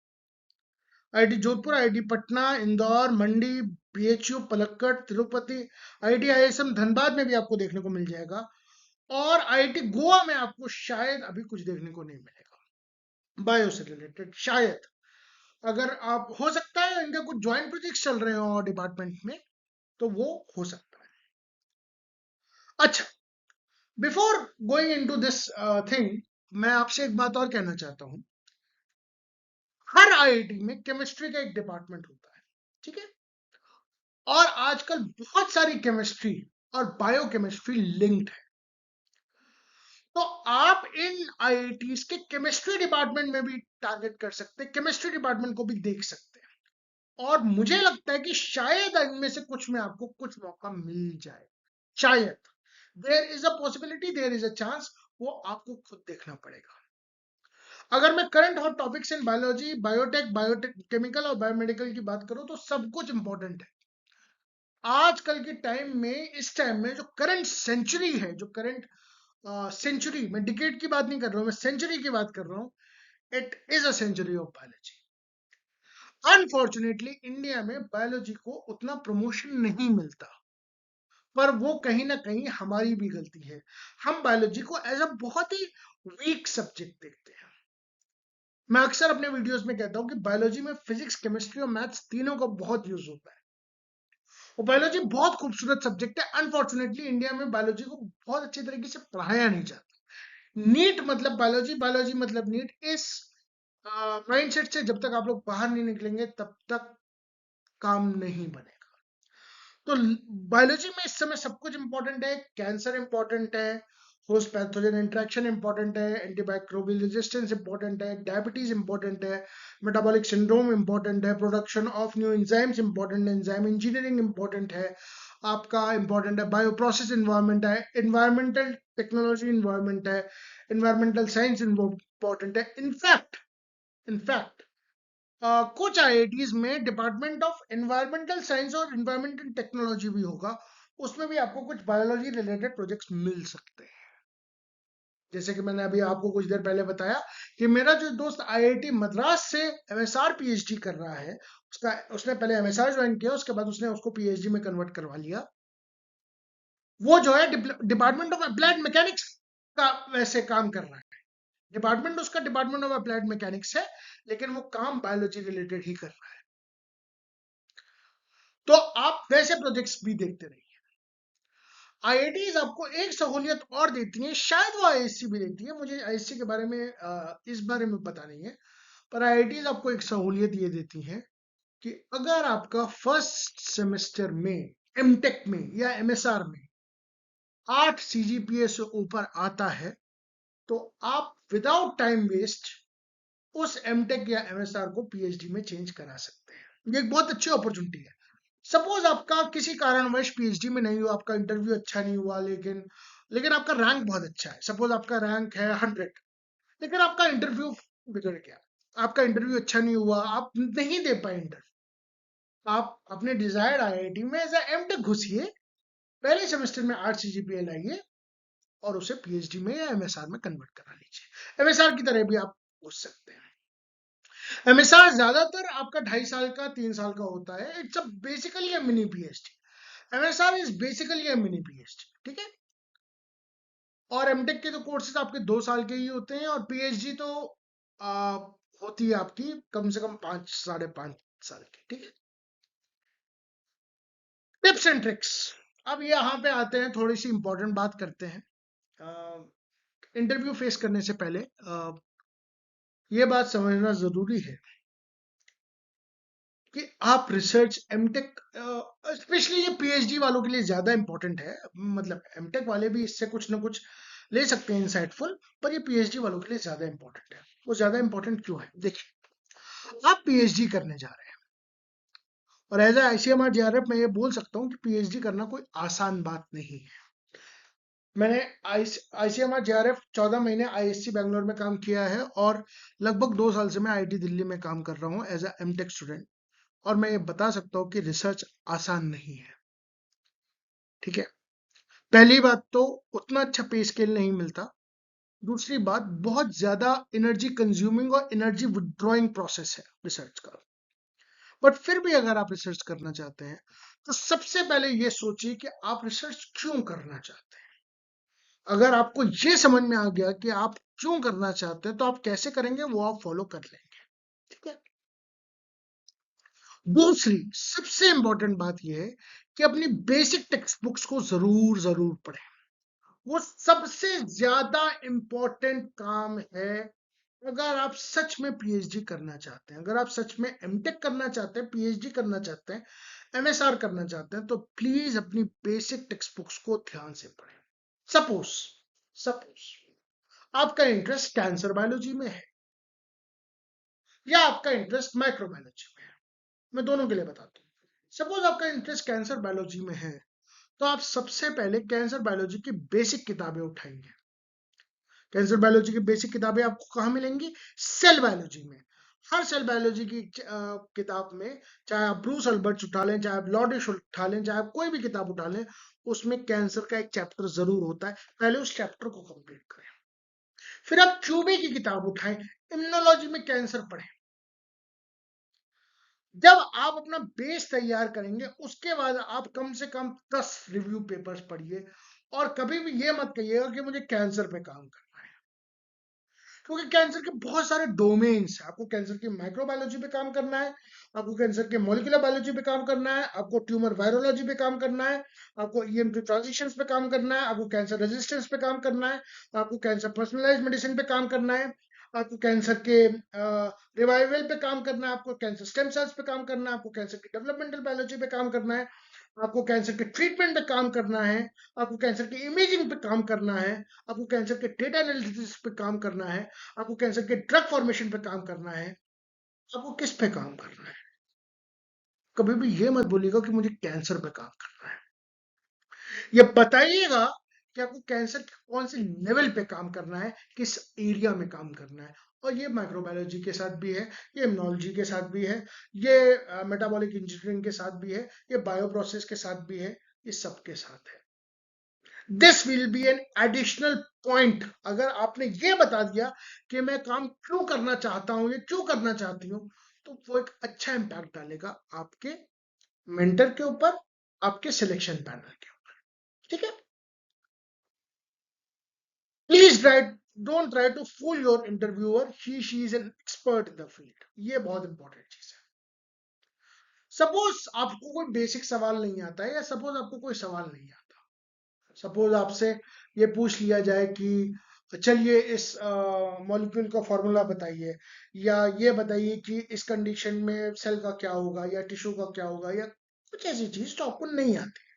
IIT Jodhpur, IIT Patna, Indore, Mandi, BHU Palakkad, Tirupati. IIT ISM Dhanbad में भी आपको देखने को मिल जाएगा। और आईआईटी गोवा में आपको शायद अभी कुछ देखने को नहीं मिलेगा बायो से रिलेटेड, शायद। अगर आप, हो सकता है इनके कुछ ज्वाइंट प्रोजेक्ट्स चल रहे हो डिपार्टमेंट में, तो वो हो सकता है। अच्छा, before going into this thing, मैं आपसे एक बात और कहना चाहता हूं। हर आईआईटी में केमिस्ट्री का एक डिपार्टमेंट होता है, ठीक है। और आजकल बहुत सारी केमिस्ट्री और बायोकेमिस्ट्री लिंक्ड है। तो आप इन आईआईटीज के केमिस्ट्री डिपार्टमेंट में भी टारगेट कर सकते हैं, केमिस्ट्री डिपार्टमेंट को भी देख सकते हैं। और मुझे लगता है कि शायद इनमें से कुछ में आपको कुछ मौका मिल जाए, शायद। There is a possibility, there is a chance, वो आपको खुद देखना पड़ेगा। अगर मैं current hot topics in biology, biotech chemical और बायोमेडिकल की बात करूं, तो सब कुछ इंपॉर्टेंट है। आजकल के टाइम में, इस टाइम में जो करंट सेंचुरी है, जो करंट सेंचुरी, मैं डिकेड की बात नहीं कर रहा हूं, मैं सेंचुरी की बात कर रहा हूं। It is a century of biology. Unfortunately India में बायोलॉजी को उतना प्रमोशन नहीं मिलता, पर वो कहीं ना कहीं हमारी भी गलती है। हम बायोलॉजी को एज अ बहुत ही वीक सब्जेक्ट देखते हैं। मैं अक्सर अपने वीडियोस में कहता हूं कि बायोलॉजी में फिजिक्स, केमिस्ट्री और मैथ्स तीनों का बहुत यूज होता है। और बायोलॉजी बहुत खूबसूरत सब्जेक्ट है। अनफॉर्चुनेटली इंडिया में बायोलॉजी को बहुत अच्छे तरीके से पढ़ाया नहीं जाता। नीट मतलब बायोलॉजी, बायोलॉजी मतलब नीट, इस माइंडसेट से जब तक आप लोग बाहर नहीं निकलेंगे, तब तक काम नहीं बनेगा। तो बायोलॉजी में इस समय सब कुछ इंपॉर्टेंट है। कैंसर इंपॉर्टेंट है, होस्ट पैथोजन इंटरेक्शन इंपॉर्टेंट है, एंटीबाइक्रोबियल रेजिस्टेंस इंपॉर्टेंट है, डायबिटीज इंपॉर्टेंट है, मेटाबॉलिक सिंड्रोम इंपॉर्टेंट है, production of new enzymes important है, एंजाइम इंजीनियरिंग इंपॉर्टेंट है, आपका इंपॉर्टेंट है, बायो प्रोसेस इन्वायरमेंट है, इन्वायरमेंटल टेक्नोलॉजी इन्वायरमेंट है, इन्वायरमेंटल साइंस इंपॉर्टेंट है। इनफैक्ट कुछ आईआईटीज में डिपार्टमेंट ऑफ एनवायरमेंटल साइंस और इन्वायरमेंटल टेक्नोलॉजी भी होगा, उसमें भी आपको कुछ बायोलॉजी रिलेटेड प्रोजेक्ट्स मिल सकते हैं। जैसे कि मैंने अभी आपको कुछ देर पहले बताया कि मेरा जो दोस्त आईआईटी मद्रास से एमएसआर पीएचडी कर रहा है, उसने पहले एमएसआर ज्वाइन किया, उसके बाद उसने उसको पीएचडी में कन्वर्ट करवा लिया। वो जो है डिपार्टमेंट ऑफ अप्लाइड मैकेनिक्स का वैसे काम कर रहा है। डिपार्टमेंट उसका डिपार्टमेंट ऑफ अप्लाइड मैकेनिक्स है, लेकिन वो काम बायोलॉजी रिलेटेड ही कर रहा है। तो आप वैसे प्रोजेक्ट्स भी देखते रहिए। आईआईटीज आपको एक सहूलियत और देती हैं, शायद वो आईएससी भी देती है, मुझे आईएससी के बारे में इस बारे में पता नहीं है, पर आईआईटीज आपको एक सहूलियत ये देती हैं कि अगर आपका फर्स्ट सेमेस्टर में एमटेक में या एमएसआर में 8 सीजीपीए से ऊपर आता है, तो आप विदाउट टाइम वेस्ट उस एमटेक या एमएसआर को पीएचडी में चेंज करा सकते हैं। ये एक बहुत अच्छी अपॉर्चुनिटी है। सपोज आपका किसी कारणवश पीएचडी में नहीं हुआ, आपका इंटरव्यू अच्छा नहीं हुआ, लेकिन आपका रैंक बहुत अच्छा है। सपोज आपका रैंक है 100, लेकिन आपका इंटरव्यू बिगड़ गया, आपका इंटरव्यू अच्छा नहीं हुआ, आप नहीं दे पाए इंटरव्यू। आप अपने डिजायर्ड आईआईटी में एज एमटेक घुसिए, पहले सेमेस्टर में 8 सीजीपीए लाइए और उसे पीएचडी में या एमएसआर में कन्वर्ट करा लीजिए। एमएसआर की तरह भी आप घुस सकते हैं। एमएसआर ज्यादातर आपका 2.5 साल का 3 साल का होता है। It's a basically a mini PhD. MSR is basically a mini PhD, ठीक है। और एमटेक के तो कोर्सेज आपके 2 साल के ही होते हैं, और पीएचडी तो आ, होती है आपकी कम से कम 5 साढ़े 5 साल की, ठीक है। Tips and tricks. अब यहाँ पे आते हैं, थोड़ी सी इंपॉर्टेंट बात करते हैं। इंटरव्यू फेस करने से पहले ये बात समझना जरूरी है कि आप रिसर्च एमटेक, स्पेशली ये पीएचडी वालों के लिए ज्यादा इंपॉर्टेंट है। मतलब एमटेक वाले भी इससे कुछ ना कुछ ले सकते हैं इंसाइटफुल, पर ये पीएचडी वालों के लिए ज्यादा इंपॉर्टेंट है। वो ज्यादा इंपॉर्टेंट क्यों है? देखिए, आप पीएचडी करने जा रहे हैं, और एज ए आईसीएमआर जेआरएफ मैं ये बोल सकता हूँ कि पीएचडी करना कोई आसान बात नहीं है। मैंने आईसीएमआर जेआरएफ 14 महीने आईएससी बैंगलोर में काम किया है, और लगभग 2 साल से मैं आईआईटी दिल्ली में काम कर रहा हूँ एज ए एमटेक स्टूडेंट। और मैं ये बता सकता हूँ कि रिसर्च आसान नहीं है, ठीक है। पहली बात तो उतना अच्छा पे स्केल नहीं मिलता। दूसरी बात, बहुत ज्यादा एनर्जी कंज्यूमिंग और एनर्जी विड्रॉइंग प्रोसेस है रिसर्च का। बट फिर भी अगर आप रिसर्च करना चाहते हैं, तो सबसे पहले ये सोचिए कि आप रिसर्च क्यों करना चाहते हैं। अगर आपको ये समझ में आ गया कि आप क्यों करना चाहते हैं, तो आप कैसे करेंगे वो आप फॉलो कर लेंगे, ठीक है। दूसरी सबसे इंपॉर्टेंट बात यह है कि अपनी बेसिक टेक्स्ट बुक्स को जरूर जरूर पढ़ें। वो सबसे ज्यादा इंपॉर्टेंट काम है। अगर आप सच में पीएचडी करना चाहते हैं, अगर आप सच में एमटेक करना चाहते हैं, पीएचडी करना चाहते हैं, एमएसआर करना चाहते हैं, तो प्लीज अपनी बेसिक टेक्स्ट बुक्स को ध्यान से पढ़ें। सपोज सपोज आपका इंटरेस्ट कैंसर बायोलॉजी में है, या आपका इंटरेस्ट माइक्रोबायोलॉजी में है। मैं दोनों के लिए बताता हूँ। सपोज आपका इंटरेस्ट कैंसर बायोलॉजी में है, तो आप सबसे पहले कैंसर बायोलॉजी की बेसिक किताबें उठाएंगे। कैंसर बायोलॉजी की बेसिक किताबें आपको कहाँ मिलेंगी? सेल बायोलॉजी में। हर सेल बायोलॉजी की किताब में, चाहे आप ब्रूस अल्बर्ट्स उठा लें, चाहे आप लॉर्डिश उठा लें, चाहे आप कोई भी किताब उठा लें, उसमें कैंसर का एक चैप्टर जरूर होता है। पहले उस चैप्टर को कंप्लीट करें। फिर आप क्यूबी की किताब उठाएं, इम्यूनोलॉजी में कैंसर पढ़ें। जब आप अपना बेस तैयार करेंगे, उसके बाद आप कम से कम 10 रिव्यू पेपर्स पढ़िए, और कभी भी ये मत कहिएगा कि मुझे कैंसर पे काम करना है, क्योंकि कैंसर के बहुत सारे डोमेन्स हैं। आपको कैंसर की माइक्रोबायोलॉजी पे काम करना है, आपको कैंसर के मॉलिक्यूलर बायोलॉजी पे काम करना है, आपको ट्यूमर वायरोलॉजी पे काम करना है, आपको ईएमटी ट्रांजिशंस पे काम करना है, आपको कैंसर रेजिस्टेंस पे काम करना है, आपको कैंसर पर्सनलाइज्ड मेडिसिन पे काम करना है, आपको कैंसर के रिवाइवल पे काम करना है, आपको कैंसर स्टेम सेल्स पे काम करना है, आपको कैंसर की डेवलपमेंटल बायोलॉजी पे काम करना है, आपको कैंसर के ट्रीटमेंट पे काम करना है, आपको कैंसर की इमेजिंग पे काम करना है, आपको कैंसर के डेटा एनालिसिस पे काम करना है, आपको कैंसर के ड्रग फॉर्मेशन पे काम करना है, आपको किस पे काम करना है। कभी भी ये मत बोलिएगा कि मुझे कैंसर पे काम करना है। ये बताइएगा कि आपको कैंसर के कौन से लेवल पे काम करना है, किस एरिया में काम करना है। और ये माइक्रोबायोलॉजी के साथ भी है, ये इम्यूनोलॉजी के साथ भी है, ये मेटाबॉलिक इंजीनियरिंग के साथ भी है, ये बायो प्रोसेस के साथ भी है, ये सबके साथ है। This will be an additional point. अगर आपने ये बता दिया कि मैं काम क्यों करना चाहता हूं, ये क्यों करना चाहती हूँ, तो वो एक अच्छा इम्पैक्ट डालेगा आपके मेंटर के ऊपर, आपके सिलेक्शन पैनल के ऊपर। ठीक है, please try, don't try to fool your interviewer, he she is an expert in the field. ये बहुत इंपॉर्टेंट चीज है। सपोज आपको कोई बेसिक सवाल नहीं आता है, या सपोज आपको कोई सवाल नहीं आता, सपोज आपसे ये पूछ लिया जाए कि चलिए इस मॉलिक्यूल का फॉर्मूला बताइए, या ये बताइए कि इस कंडीशन में सेल का क्या होगा, या टिश्यू का क्या होगा, या कुछ ऐसी चीज तो आपको नहीं आती।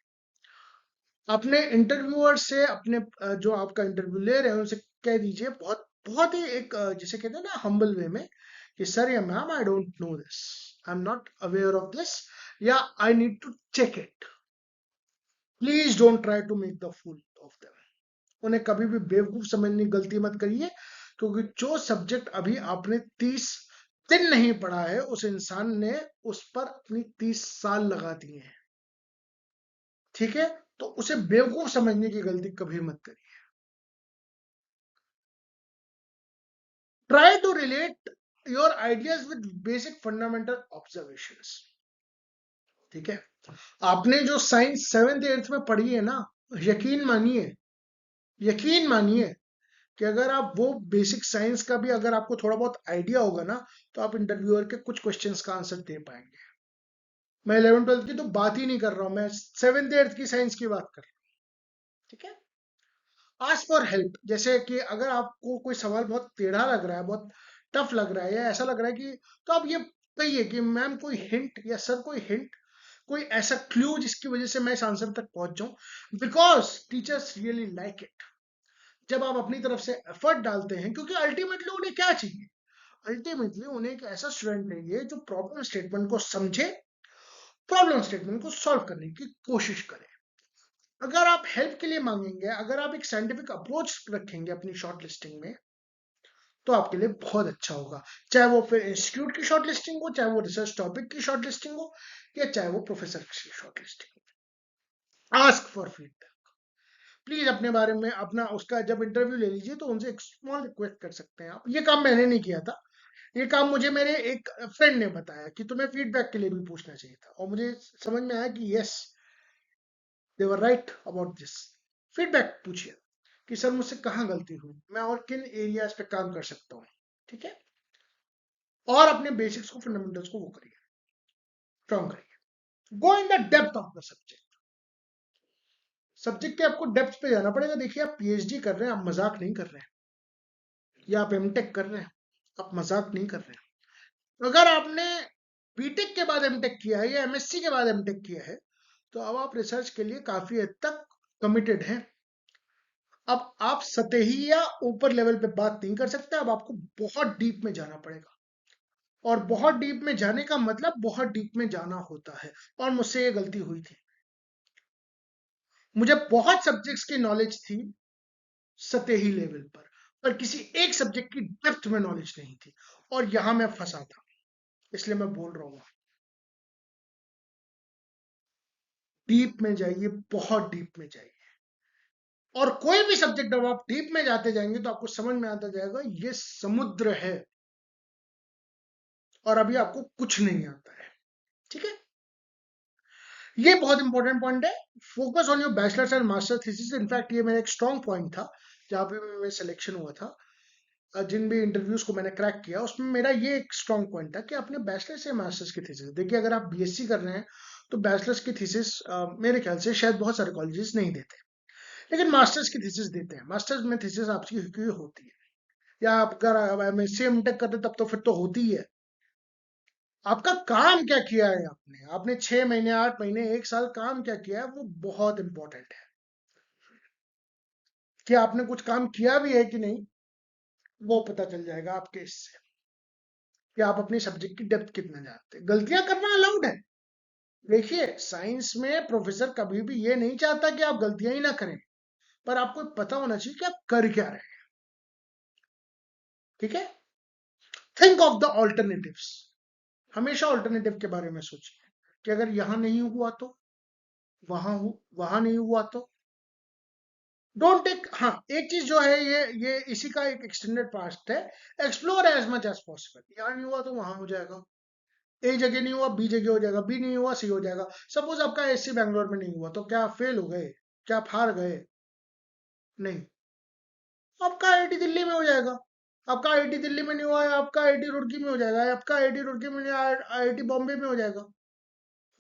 अपने इंटरव्यूअर से, अपने जो आपका इंटरव्यू ले रहे हैं उनसे कह दीजिए, बहुत बहुत ही एक जिसे कहते हैं ना हम्बल वे में, कि सर या ma'am I don't know this, I am not aware of this, या I need to check it. Please don't try to make the fool of them. उन्हें कभी भी बेवकूफ समझने की गलती मत करिए, क्योंकि जो सब्जेक्ट अभी आपने 30 दिन नहीं पढ़ा है, उस इंसान ने उस पर अपनी 30 साल लगा दिए हैं। ठीक है, तो उसे बेवकूफ समझने की गलती कभी मत करिए। Try to relate your ideas with basic fundamental observations. ठीक है, आपने जो साइंस 7th 8th में पढ़ी है ना, यकीन मानिए, यकीन मानिए कि अगर आप वो बेसिक साइंस का भी अगर आपको थोड़ा बहुत आइडिया होगा ना, तो आप इंटरव्यूअर के कुछ क्वेश्चंस का आंसर दे पाएंगे। मैं 11th 12th की तो बात ही नहीं कर रहा हूं, मैं 7th 8th की साइंस की बात कर रहा हूं। ठीक है, आस्क फॉर हेल्प। जैसे कि अगर आपको कोई सवाल बहुत टेढ़ा लग रहा है, बहुत टफ लग रहा है, या ऐसा लग रहा है कि, तो आप ये कहिए कि मैम कोई हिंट, या सर कोई हिंट, कोई ऐसा क्लू जिसकी वजह से मैं इस आंसर तक पहुंच जाऊं। Because teachers really like it जब आप अपनी तरफ से एफर्ट डालते हैं, क्योंकि अल्टीमेटली उन्हें क्या चाहिए, अल्टीमेटली उन्हें एक ऐसा स्टूडेंट चाहिए जो प्रॉब्लम स्टेटमेंट को समझे, प्रॉब्लम स्टेटमेंट को सॉल्व करने की कोशिश करे। अगर आप हेल्प के लिए मांगेंगे, अगर आप एक साइंटिफिक अप्रोच रखेंगे अपनी शॉर्ट लिस्टिंग में, तो आपके लिए बहुत अच्छा होगा। चाहे वो फिर इंस्टीट्यूट की शॉर्ट लिस्टिंग हो, चाहे वो रिसर्च टॉपिक की शॉर्ट लिस्टिंग हो, या चाहे वो प्रोफेसर की शॉर्ट लिस्टिंग हो। Ask for feedback. प्लीज अपने बारे में, अपना उसका जब इंटरव्यू ले लीजिए, तो उनसे एक स्मॉल रिक्वेस्ट कर सकते हैं आप। ये काम मैंने नहीं किया था, ये काम मुझे मेरे एक फ्रेंड ने बताया कि तुम्हें फीडबैक के लिए भी पूछना चाहिए था, और मुझे समझ में आया कि yes, they were right about this. Feedback पूछिए कि सर मुझसे कहाँ गलती हुई, मैं और किन एरियाज पे काम कर सकता हूँ। ठीक है, और अपने बेसिक्स को, फंडामेंटल्स को वो करिए, स्ट्रॉन्ग करिए। Go in the depth of the subject. Subject के आपको डेप्थ पे जाना पड़ेगा। देखिए, आप पीएचडी कर रहे हैं, आप मजाक नहीं कर रहे हैं, या आप एमटेक कर रहे हैं, आप मजाक नहीं कर रहे हैं। अगर आपने बीटेक के बाद एमटेक किया है, या एमएससी के बाद एमटेक किया है, तो अब आप रिसर्च के लिए काफी हद तक कमिटेड हैं। अब आप सतही या ऊपर लेवल पे बात नहीं कर सकते, अब आपको बहुत डीप में जाना पड़ेगा। और बहुत डीप में जाने का मतलब बहुत डीप में जाना होता है, और मुझसे ये गलती हुई थी। मुझे बहुत सब्जेक्ट्स की नॉलेज थी सतही लेवल पर किसी एक सब्जेक्ट की डेप्थ में नॉलेज नहीं थी, और यहां मैं फंसा था। इसलिए मैं बोल रहा हूं, डीप में जाइए, बहुत डीप में जाइए। और कोई भी सब्जेक्ट जब आप डीप में जाते जाएंगे, तो आपको समझ में आता जाएगा ये समुद्र है, और अभी आपको कुछ नहीं आता है। ठीक है, ये बहुत इंपॉर्टेंट पॉइंट है। Focus on your bachelors and master thesis. In fact ये मेरा एक स्ट्रॉन्ग पॉइंट था, जहां पे मेरा सिलेक्शन हुआ था, जिन भी इंटरव्यूज को मैंने क्रैक किया, उसमें मेरा ये एक स्ट्रॉन्ग पॉइंट था कि अपने बैचलर्स या मास्टर्स की थीसिस देखिए। अगर आप बीएससी कर रहे हैं, तो बैचलर्स की थीसिस मेरे ख्याल से शायद बहुत सारे कॉलेजेस नहीं देते, लेकिन मास्टर्स की थीसिस देते हैं। मास्टर्स में थीसिस आपकी होती है, या आप अगर एमएससी एमटेक करते तब तो फिर तो होती ही है। आपका काम क्या किया है आपने, 6 महीने, 8 महीने, 1 साल काम क्या किया है, वो बहुत इंपॉर्टेंट है। कि आपने कुछ काम किया भी है कि नहीं, वो पता चल जाएगा आपके इससे, कि आप अपनी सब्जेक्ट की डेप्थ कितना जानते हैं। गलतियां करना अलाउड है, देखिए, साइंस में प्रोफेसर कभी भी ये नहीं चाहता कि आप गलतियां ही ना करें, पर आपको पता होना चाहिए कि आप कर क्या रहे हैं। ठीक है, थिंक ऑफ द ऑल्टरनेटिव्स। हमेशा ऑल्टरनेटिव के बारे में सोचिए कि अगर यहां नहीं हुआ तो वहां नहीं हुआ तो। डोंट टेक, हाँ, एक चीज जो है, ये इसी का एक एक्सटेंडेड पास्ट है। Explore as much as possible. यहाँ नहीं हुआ तो वहां हो जाएगा, ए जगह नहीं हुआ बी जगह हो जाएगा, बी नहीं हुआ सी हो जाएगा। सपोज आपका एससी बैंगलोर में नहीं हुआ तो क्या आप फेल हो गए? क्या आप हार गए? नहीं, आपका आईआईटी दिल्ली में हो जाएगा। आपका आईआईटी दिल्ली में नहीं हुआ है, आपका आईआईटी रुड़की में हो जाएगा, आपका आईआईटी रुड़की में नहीं, आईआईटी बॉम्बे में हो जाएगा।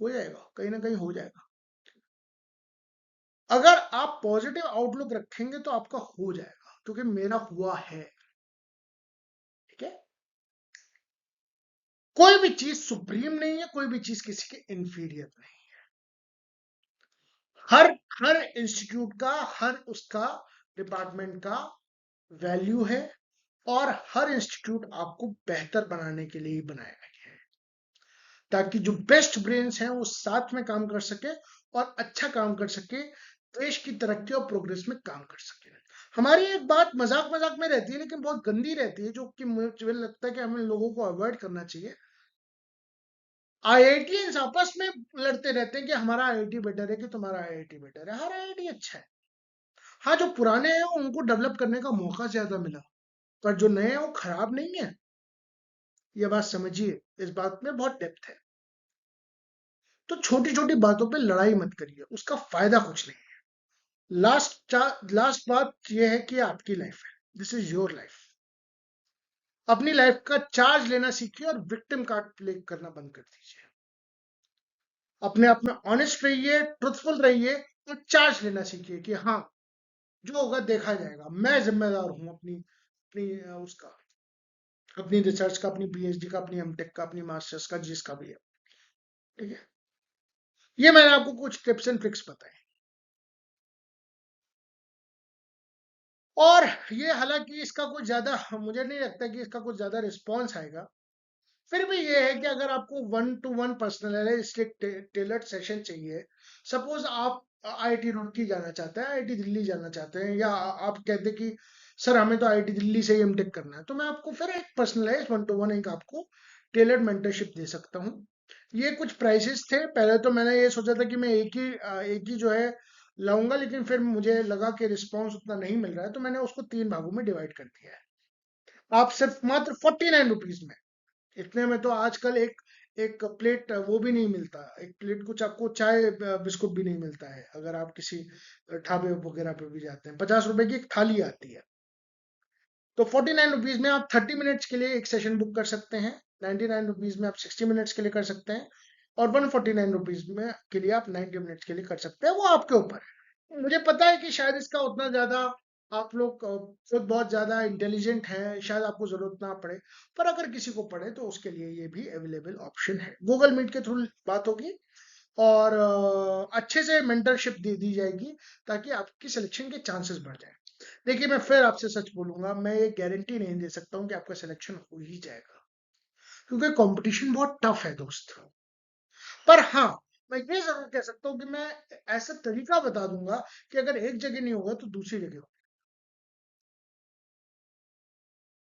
हो जाएगा, कहीं ना कहीं हो जाएगा। अगर आप पॉजिटिव आउटलुक रखेंगे तो आपका हो जाएगा, क्योंकि मेरा हुआ है। ठीक है, कोई भी चीज सुप्रीम नहीं है, कोई भी चीज किसी के इंफीरियर नहीं। हर हर इंस्टीट्यूट का, हर उसका डिपार्टमेंट का वैल्यू है, और हर इंस्टीट्यूट आपको बेहतर बनाने के लिए ही बनाया गया है, ताकि जो बेस्ट ब्रेन्स हैं वो साथ में काम कर सके और अच्छा काम कर सके, देश की तरक्की और प्रोग्रेस में काम कर सके। हमारी एक बात मजाक मजाक में रहती है, लेकिन बहुत गंदी रहती है, जो कि मुझे लगता है कि हमें लोगों को अवॉइड करना चाहिए। आईआईटीएंस आपस में लड़ते रहते हैं कि हमारा आईआईटी बेटर है कि तुम्हारा आईआईटी बेटर है। हर आईआईटी अच्छा है। हाँ, जो पुराने हैं उनको डेवलप करने का मौका ज्यादा मिला, पर जो नए हैं वो खराब नहीं है। ये बात समझिए, इस बात में बहुत डेप्थ है। तो छोटी छोटी बातों पे लड़ाई मत करिए, उसका फायदा कुछ नहीं है। लास्ट बात यह है कि आपकी लाइफ है, दिस इज योर लाइफ। अपनी लाइफ का चार्ज लेना सीखिए और विक्टिम कार्ड प्ले करना बंद कर दीजिए। अपने आप में ऑनेस्ट रहिए, ट्रुथफुल रहिए, और चार्ज लेना सीखिए कि हाँ, जो होगा देखा जाएगा, मैं जिम्मेदार हूं अपनी अपनी उसका, अपनी रिसर्च का, अपनी पीएचडी का, अपनी एमटेक का, अपनी मास्टर्स का, जिसका भी है। ठीक है, ये मैंने आपको कुछ टिप्स एंड ट्रिक्स बताए। और ये, हालांकि इसका कुछ ज्यादा, मुझे नहीं लगता कि इसका कुछ ज्यादा रिस्पॉन्स आएगा। फिर भी ये है कि अगर आपको 1-to-1 पर्सनलाइज्ड टेलर्ड सेशन चाहिए, सपोज आप आईआईटी रुड़की जाना चाहते हैं, आईआईटी दिल्ली जाना चाहते हैं, या आप कहते हैं कि सर हमें तो आईआईटी दिल्ली से ही एमटेक करना है, तो मैं आपको फिर एक पर्सनलाइज 1-to-1 एक आपको टेलर्ड मेंटरशिप दे सकता हूँ। ये कुछ प्राइसेस थे। पहले तो मैंने ये सोचा था कि मैं एक ही जो है लाऊंगा, लेकिन फिर मुझे लगा कि रिस्पॉन्स उतना नहीं मिल रहा है, तो मैंने उसको 3 भागों में डिवाइड कर दिया है। आप सिर्फ मात्र 49 रुपीज में, इतने में तो आजकल एक एक प्लेट वो भी नहीं मिलता, एक प्लेट कुछ आपको चाय बिस्कुट भी नहीं मिलता है। अगर आप किसी ढाबे वगैरह पे भी जाते हैं, 50 रुपए की एक थाली आती है। तो 49 रुपीज में आप 30 मिनट्स के लिए एक सेशन बुक कर सकते हैं, 99 रुपीज में आप 60 मिनट्स के लिए कर सकते हैं, और 149 रुपीज में के लिए आप 90 मिनट्स के लिए कर सकते हैं। वो आपके ऊपर है। मुझे पता है कि शायद इसका उतना ज्यादा, आप लोग खुद बहुत ज्यादा इंटेलिजेंट हैं, शायद आपको जरूरत ना पड़े, पर अगर किसी को पड़े तो उसके लिए ये भी अवेलेबल ऑप्शन है। गूगल मीट के थ्रू बात होगी, और अच्छे से मेंटरशिप दे दी जाएगी, ताकि आपकी सिलेक्शन के चांसेस बढ़ जाए। देखिए, मैं फिर आपसे सच बोलूंगा, मैं ये गारंटी नहीं दे सकता हूँ कि आपका सिलेक्शन हो ही जाएगा, क्योंकि कंपटीशन बहुत टफ है दोस्त। पर हाँ, मैं ये जरूर कह सकता हूँ कि मैं ऐसा तरीका बता दूंगा कि अगर एक जगह नहीं होगा तो दूसरी जगह होगा।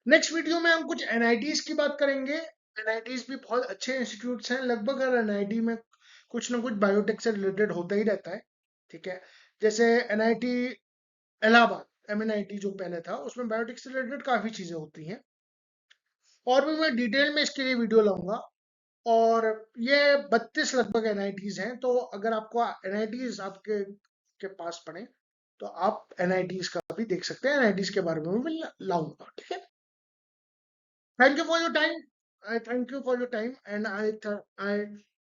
नेक्स्ट वीडियो में हम कुछ एनआईटीज की बात करेंगे। एनआईटीज भी बहुत अच्छे इंस्टीट्यूट्स हैं। लगभग हर एनआईटी में कुछ ना कुछ बायोटेक से रिलेटेड होता ही रहता है। ठीक है, जैसे एनआईटी इलाहाबाद, एमएनआईटी जो पहले था, उसमें बायोटेक से रिलेटेड काफी चीजें होती हैं। और भी मैं डिटेल में इसके लिए वीडियो लाऊंगा। और ये 32 लगभग एनआईटीज हैं, तो अगर आपको एनआईटीज आपके के पास पड़े तो आप एनआईटीज का भी देख सकते हैं। एनआईटीज के बारे में मैं लाऊंगा। ठीक है, thank you for your time. I thank you for your time, and I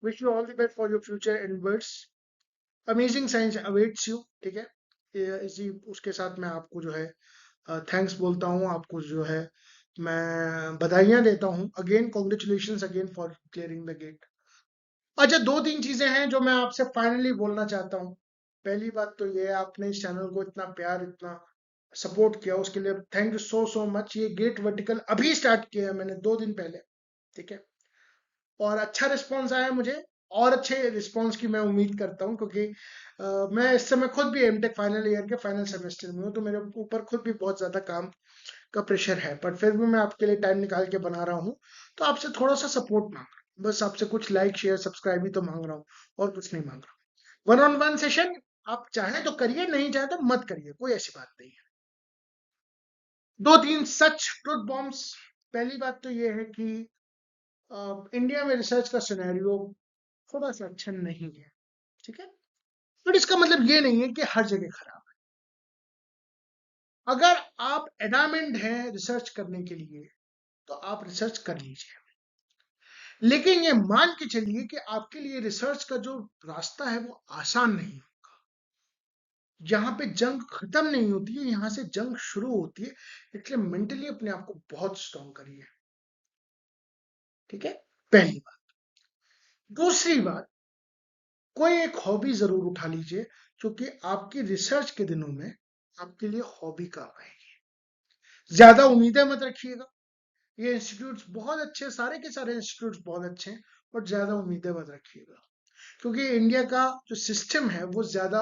wish you all the best for your future endeavours. Amazing science awaits you. ठीक है, इसी उसके साथ मैं आपको जो है थैंक्स बोलता हूँ, आपको जो है मैं बधाइयाँ देता हूँ। Again congratulation again for clearing the GATE. अच्छा, 2-3 चीजें हैं जो मैं आपसे फाइनली बोलना चाहता हूँ। पहली बात तो ये है, आपने इस चैनल को इतना प्यार, इतना सपोर्ट किया, उसके लिए thank you so so much. ये गेट वर्टिकल अभी स्टार्ट किया है मैंने 2 दिन पहले। ठीक है, और अच्छा रिस्पॉन्स आया मुझे। और अच्छे रिस्पॉन्स की मैं उम्मीद करता हूँ, क्योंकि मैं इस समय खुद भी एमटेक फाइनल ईयर के फाइनल सेमेस्टर में हूँ, तो मेरे ऊपर खुद भी बहुत ज़्यादा काम का प्रेशर है, पर फिर भी मैं आपके लिए टाइम निकाल के बना रहा हूँ। तो आपसे थोड़ा सा सपोर्ट मांग रहा हूँ, बस आपसे कुछ लाइक शेयर सब्सक्राइब ही तो मांग रहा हूँ, और कुछ नहीं मांग रहा हूँ। वन ऑन वन सेशन आप चाहें तो करिए, नहीं चाहे तो मत करिए, कोई ऐसी बात नहीं है। दो तीन सच ट्रुथ बॉम्ब्स। पहली बात तो ये है कि इंडिया में रिसर्च का सिनेरियो थोड़ा सा अच्छा नहीं है, ठीक है, बट इसका मतलब ये नहीं है कि हर जगह खराब है। अगर आप एडामेंट हैं रिसर्च करने के लिए, तो आप रिसर्च कर लीजिए, लेकिन ये मान के चलिए कि आपके लिए रिसर्च का जो रास्ता है वो आसान नहीं है। यहाँ पे जंग खत्म नहीं होती है, यहाँ से जंग शुरू होती है, इसलिए मेंटली अपने आप को बहुत स्ट्रांग करिए, ठीक है, पहली बात। दूसरी बात, कोई एक हॉबी जरूर उठा लीजिए, क्योंकि आपकी रिसर्च के दिनों में आपके लिए हॉबी काम आएगी। ज्यादा उम्मीदें मत रखिएगा, ये इंस्टीट्यूट्स बहुत अच्छे, सारे के सारे इंस्टीट्यूट्स बहुत अच्छे हैं, बट ज्यादा उम्मीदें मत रखिएगा, क्योंकि इंडिया का जो सिस्टम है वो ज्यादा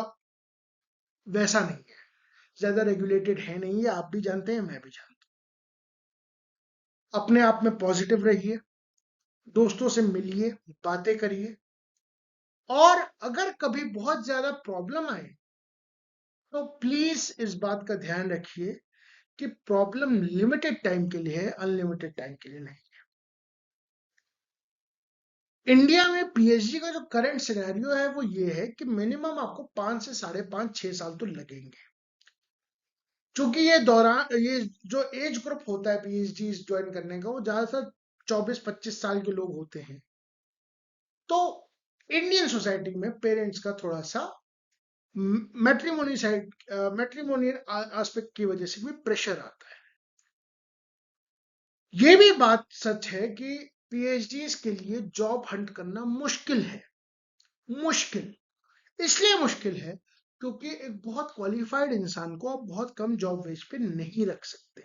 वैसा नहीं है, ज्यादा रेगुलेटेड है नहीं, ये आप भी जानते हैं, मैं भी जानता हूँ। अपने आप में पॉजिटिव रहिए, दोस्तों से मिलिए, बातें करिए, और अगर कभी बहुत ज्यादा प्रॉब्लम आए तो प्लीज इस बात का ध्यान रखिए कि प्रॉब्लम लिमिटेड टाइम के लिए है, अनलिमिटेड टाइम के लिए नहीं। इंडिया में पीएचडी का जो करंट सिनेरियो है वो ये है कि मिनिमम आपको 5 से 5.5 6 साल तो लगेंगे, क्योंकि ये जो एज ग्रुप होता है पीएचडी ज्वाइन करने का वो ज्यादातर 24-25 साल के लोग होते हैं। तो इंडियन सोसाइटी में पेरेंट्स का थोड़ा सा मैट्रिमोनी साइड मैट्रिमोनियल एस्पेक्ट की वजह से भी प्रेशर आता है। ये भी बात सच है कि पीएचडीज के लिए जॉब हंट करना मुश्किल है, मुश्किल इसलिए मुश्किल है क्योंकि एक बहुत क्वालिफाइड इंसान को आप बहुत कम जॉब वेज पे नहीं रख सकते।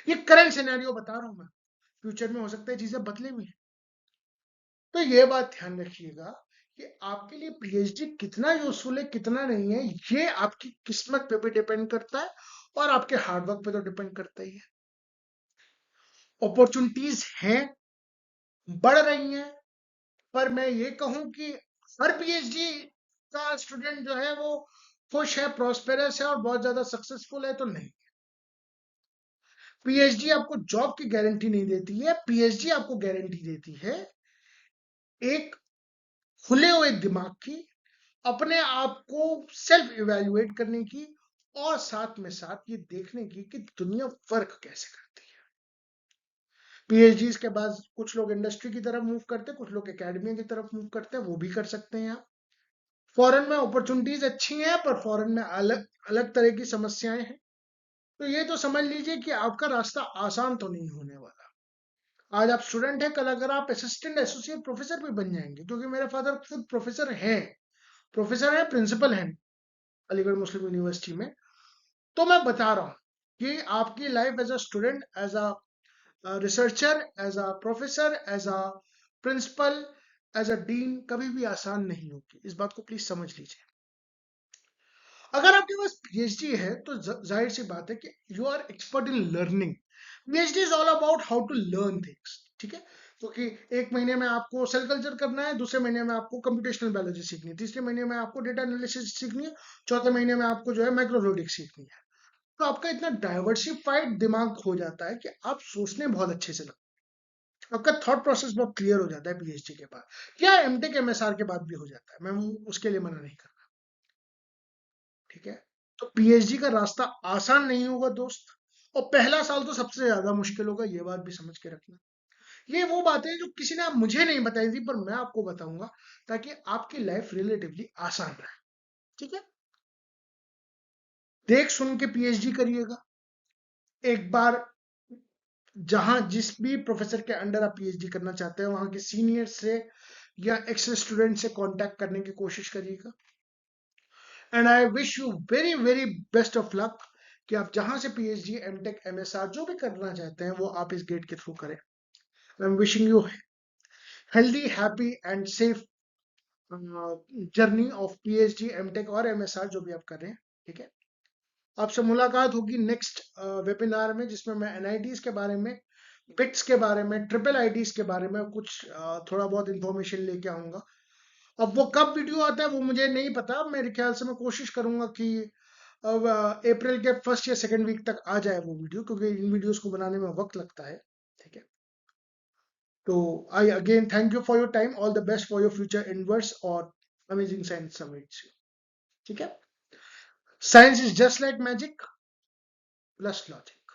ये करंट सिनेरियो बता रहा हूं मैं, फ्यूचर में हो सकता है चीजें बदले भी। तो ये बात ध्यान रखिएगा कि आपके लिए पीएचडी कितना यूजफुल है कितना नहीं है, ये आपकी किस्मत पे भी डिपेंड करता है, और आपके हार्डवर्क पे तो डिपेंड करता ही है। अपॉर्चुनिटीज हैं, बढ़ रही हैं, पर मैं ये कहूं कि हर पीएचडी का स्टूडेंट जो है वो खुश है, प्रॉस्पेरस है और बहुत ज्यादा सक्सेसफुल है तो नहीं। पीएचडी आपको जॉब की गारंटी नहीं देती है, पीएचडी आपको गारंटी देती है एक खुले हुए दिमाग की, अपने आप को सेल्फ इवेल्युएट करने की, और साथ में साथ ये देखने की कि दुनिया वर्क कैसे करती है। पीएचडी के बाद कुछ लोग इंडस्ट्री की तरफ मूव करते हैं, कुछ लोग एकेडमी की तरफ मूव करते हैं, वो भी कर सकते हैं आप। फॉरेन में अपॉर्चुनिटीज अच्छी हैं, पर फॉरेन में अलग अलग तरह की समस्याएं हैं, तो ये तो समझ लीजिए कि आपका रास्ता आसान तो नहीं होने वाला। आज आप स्टूडेंट हैं, कल अगर आप असिस्टेंट एसोसिएट प्रोफेसर भी बन जाएंगे, क्योंकि मेरे फादर खुद प्रोफेसर हैं, प्रिंसिपल हैं अलीगढ़ मुस्लिम यूनिवर्सिटी में। तो मैं बता रहा हूँ कि आपकी life as a student, as a researcher, as a professor, as a principal, as a dean कभी भी आसान नहीं होगी, इस बात को प्लीज समझ लीजिए। अगर आपके पास पीएचडी है तो जाहिर सी बात है कि you are expert in learning. PhD is all about how to learn things, ठीक है, क्योंकि एक महीने में आपको सेल कल्चर करना है, दूसरे महीने में आपको कंप्यूटेशनल बायोलॉजी सीखनी है, तीसरे महीने में आपको डेटा एनालिसिस सीखनी है, चौथे महीने में आपको जो है माइक्रोफ्लूइडिक्स सीखनी है। तो आपका इतना डाइवर्सिफाइड दिमाग हो जाता है कि आप सोचने बहुत अच्छे से लगते हैं, आपका थॉट प्रोसेस बहुत क्लियर हो जाता है पीएचडी के बाद, या एमटेक एमएसआर के बाद भी हो जाता है, मैं उसके लिए मना नहीं कर रहा, ठीक है। तो पीएचडी का रास्ता आसान नहीं होगा दोस्त, और पहला साल तो सबसे ज्यादा मुश्किल होगा, ये बात भी समझ के रखना। ये वो बातें हैं जो किसी ने मुझे नहीं बताई थी, पर मैं आपको बताऊंगा ताकि आपकी लाइफ रिलेटिवली आसान रहे, ठीक है। देख सुन के पीएचडी करिएगा, एक बार जहां जिस भी प्रोफेसर के अंडर आप पीएचडी करना चाहते हैं वहां के सीनियर से या एक्स स्टूडेंट से कांटेक्ट करने की कोशिश करिएगा, and I wish you very very best of luck कि आप जहां से पीएचडी एमटेक एमएसआर जो भी करना चाहते हैं वो आप इस गेट के थ्रू करें। I am wishing you healthy happy and safe journey of PhD, MTech और एमएसआर जो भी आप कर रहे हैं। ठीक है, आपसे मुलाकात होगी नेक्स्ट वेबिनार में, जिसमें मैं एनआईटीज के बारे में, बिट्स के बारे में, ट्रिपल आईटीज के बारे में कुछ थोड़ा बहुत इंफॉर्मेशन लेके आऊंगा। अब वो कब वीडियो आता है वो मुझे नहीं पता, मेरे ख्याल से मैं कोशिश करूंगा कि अब अप्रैल के फर्स्ट या सेकेंड वीक तक आ जाए वो वीडियो, क्योंकि इन वीडियोस को बनाने में वक्त लगता है। ठीक है, तो I again thank you for your time, all the best for your future inverse और अमेजिंग साइंस समिट्स। ठीक है, science is just like magic plus logic.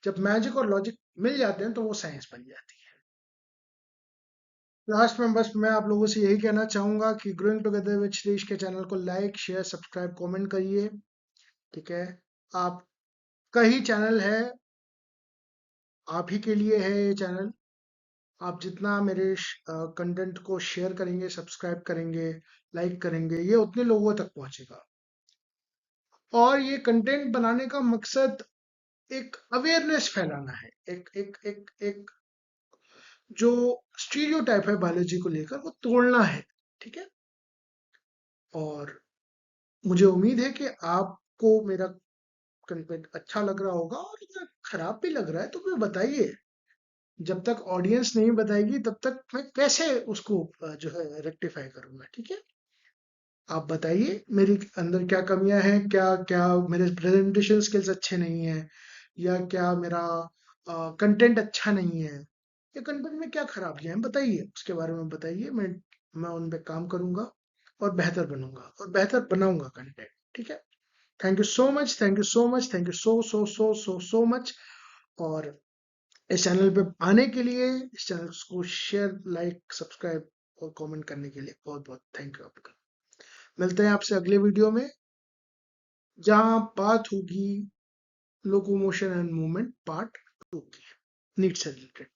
जब मैजिक और लॉजिक मिल जाते हैं तो वो साइंस बन जाती है। लास्ट में बस मैं आप लोगों से यही कहना चाहूंगा कि ग्रोइंग टुगेदर विद श्रीश के चैनल को लाइक, शेयर, सब्सक्राइब, कमेंट करिए। ठीक है, आपका ही चैनल है, आप ही के लिए है ये चैनल। आप जितना मेरे कंटेंट को शेयर करेंगे, सब्सक्राइब करेंगे, लाइक करेंगे, ये उतने लोगों तक पहुंचेगा। और ये कंटेंट बनाने का मकसद एक अवेयरनेस फैलाना है, एक एक एक एक जो स्टीरियोटाइप है बायोलॉजी को लेकर वो तोड़ना है। ठीक है, और मुझे उम्मीद है कि आपको मेरा कंटेंट अच्छा लग रहा होगा, और अगर खराब भी लग रहा है तो फिर बताइए। जब तक ऑडियंस नहीं बताएगी तब तक मैं कैसे उसको जो है रेक्टिफाई करूंगा। ठीक है, आप बताइए मेरी अंदर क्या कमियां हैं, क्या क्या मेरे प्रेजेंटेशन स्किल्स अच्छे नहीं हैं, या क्या मेरा कंटेंट अच्छा नहीं है, या कंटेंट में क्या खराबियां हैं, बताइए, उसके बारे में बताइए। मैं उन पे काम करूंगा और बेहतर बनूंगा और बेहतर बनाऊंगा कंटेंट। ठीक है, thank you so much, thank you so much, thank you so so so so so much. और इस चैनल पे आने के लिए, इस चैनल को शेयर, लाइक, सब्सक्राइब और कमेंट करने के लिए बहुत बहुत थैंक यू आपका। मिलते हैं आपसे अगले वीडियो में, जहां बात होगी लोकोमोशन एंड मूवमेंट पार्ट 2 की, नीट से रिलेटेड।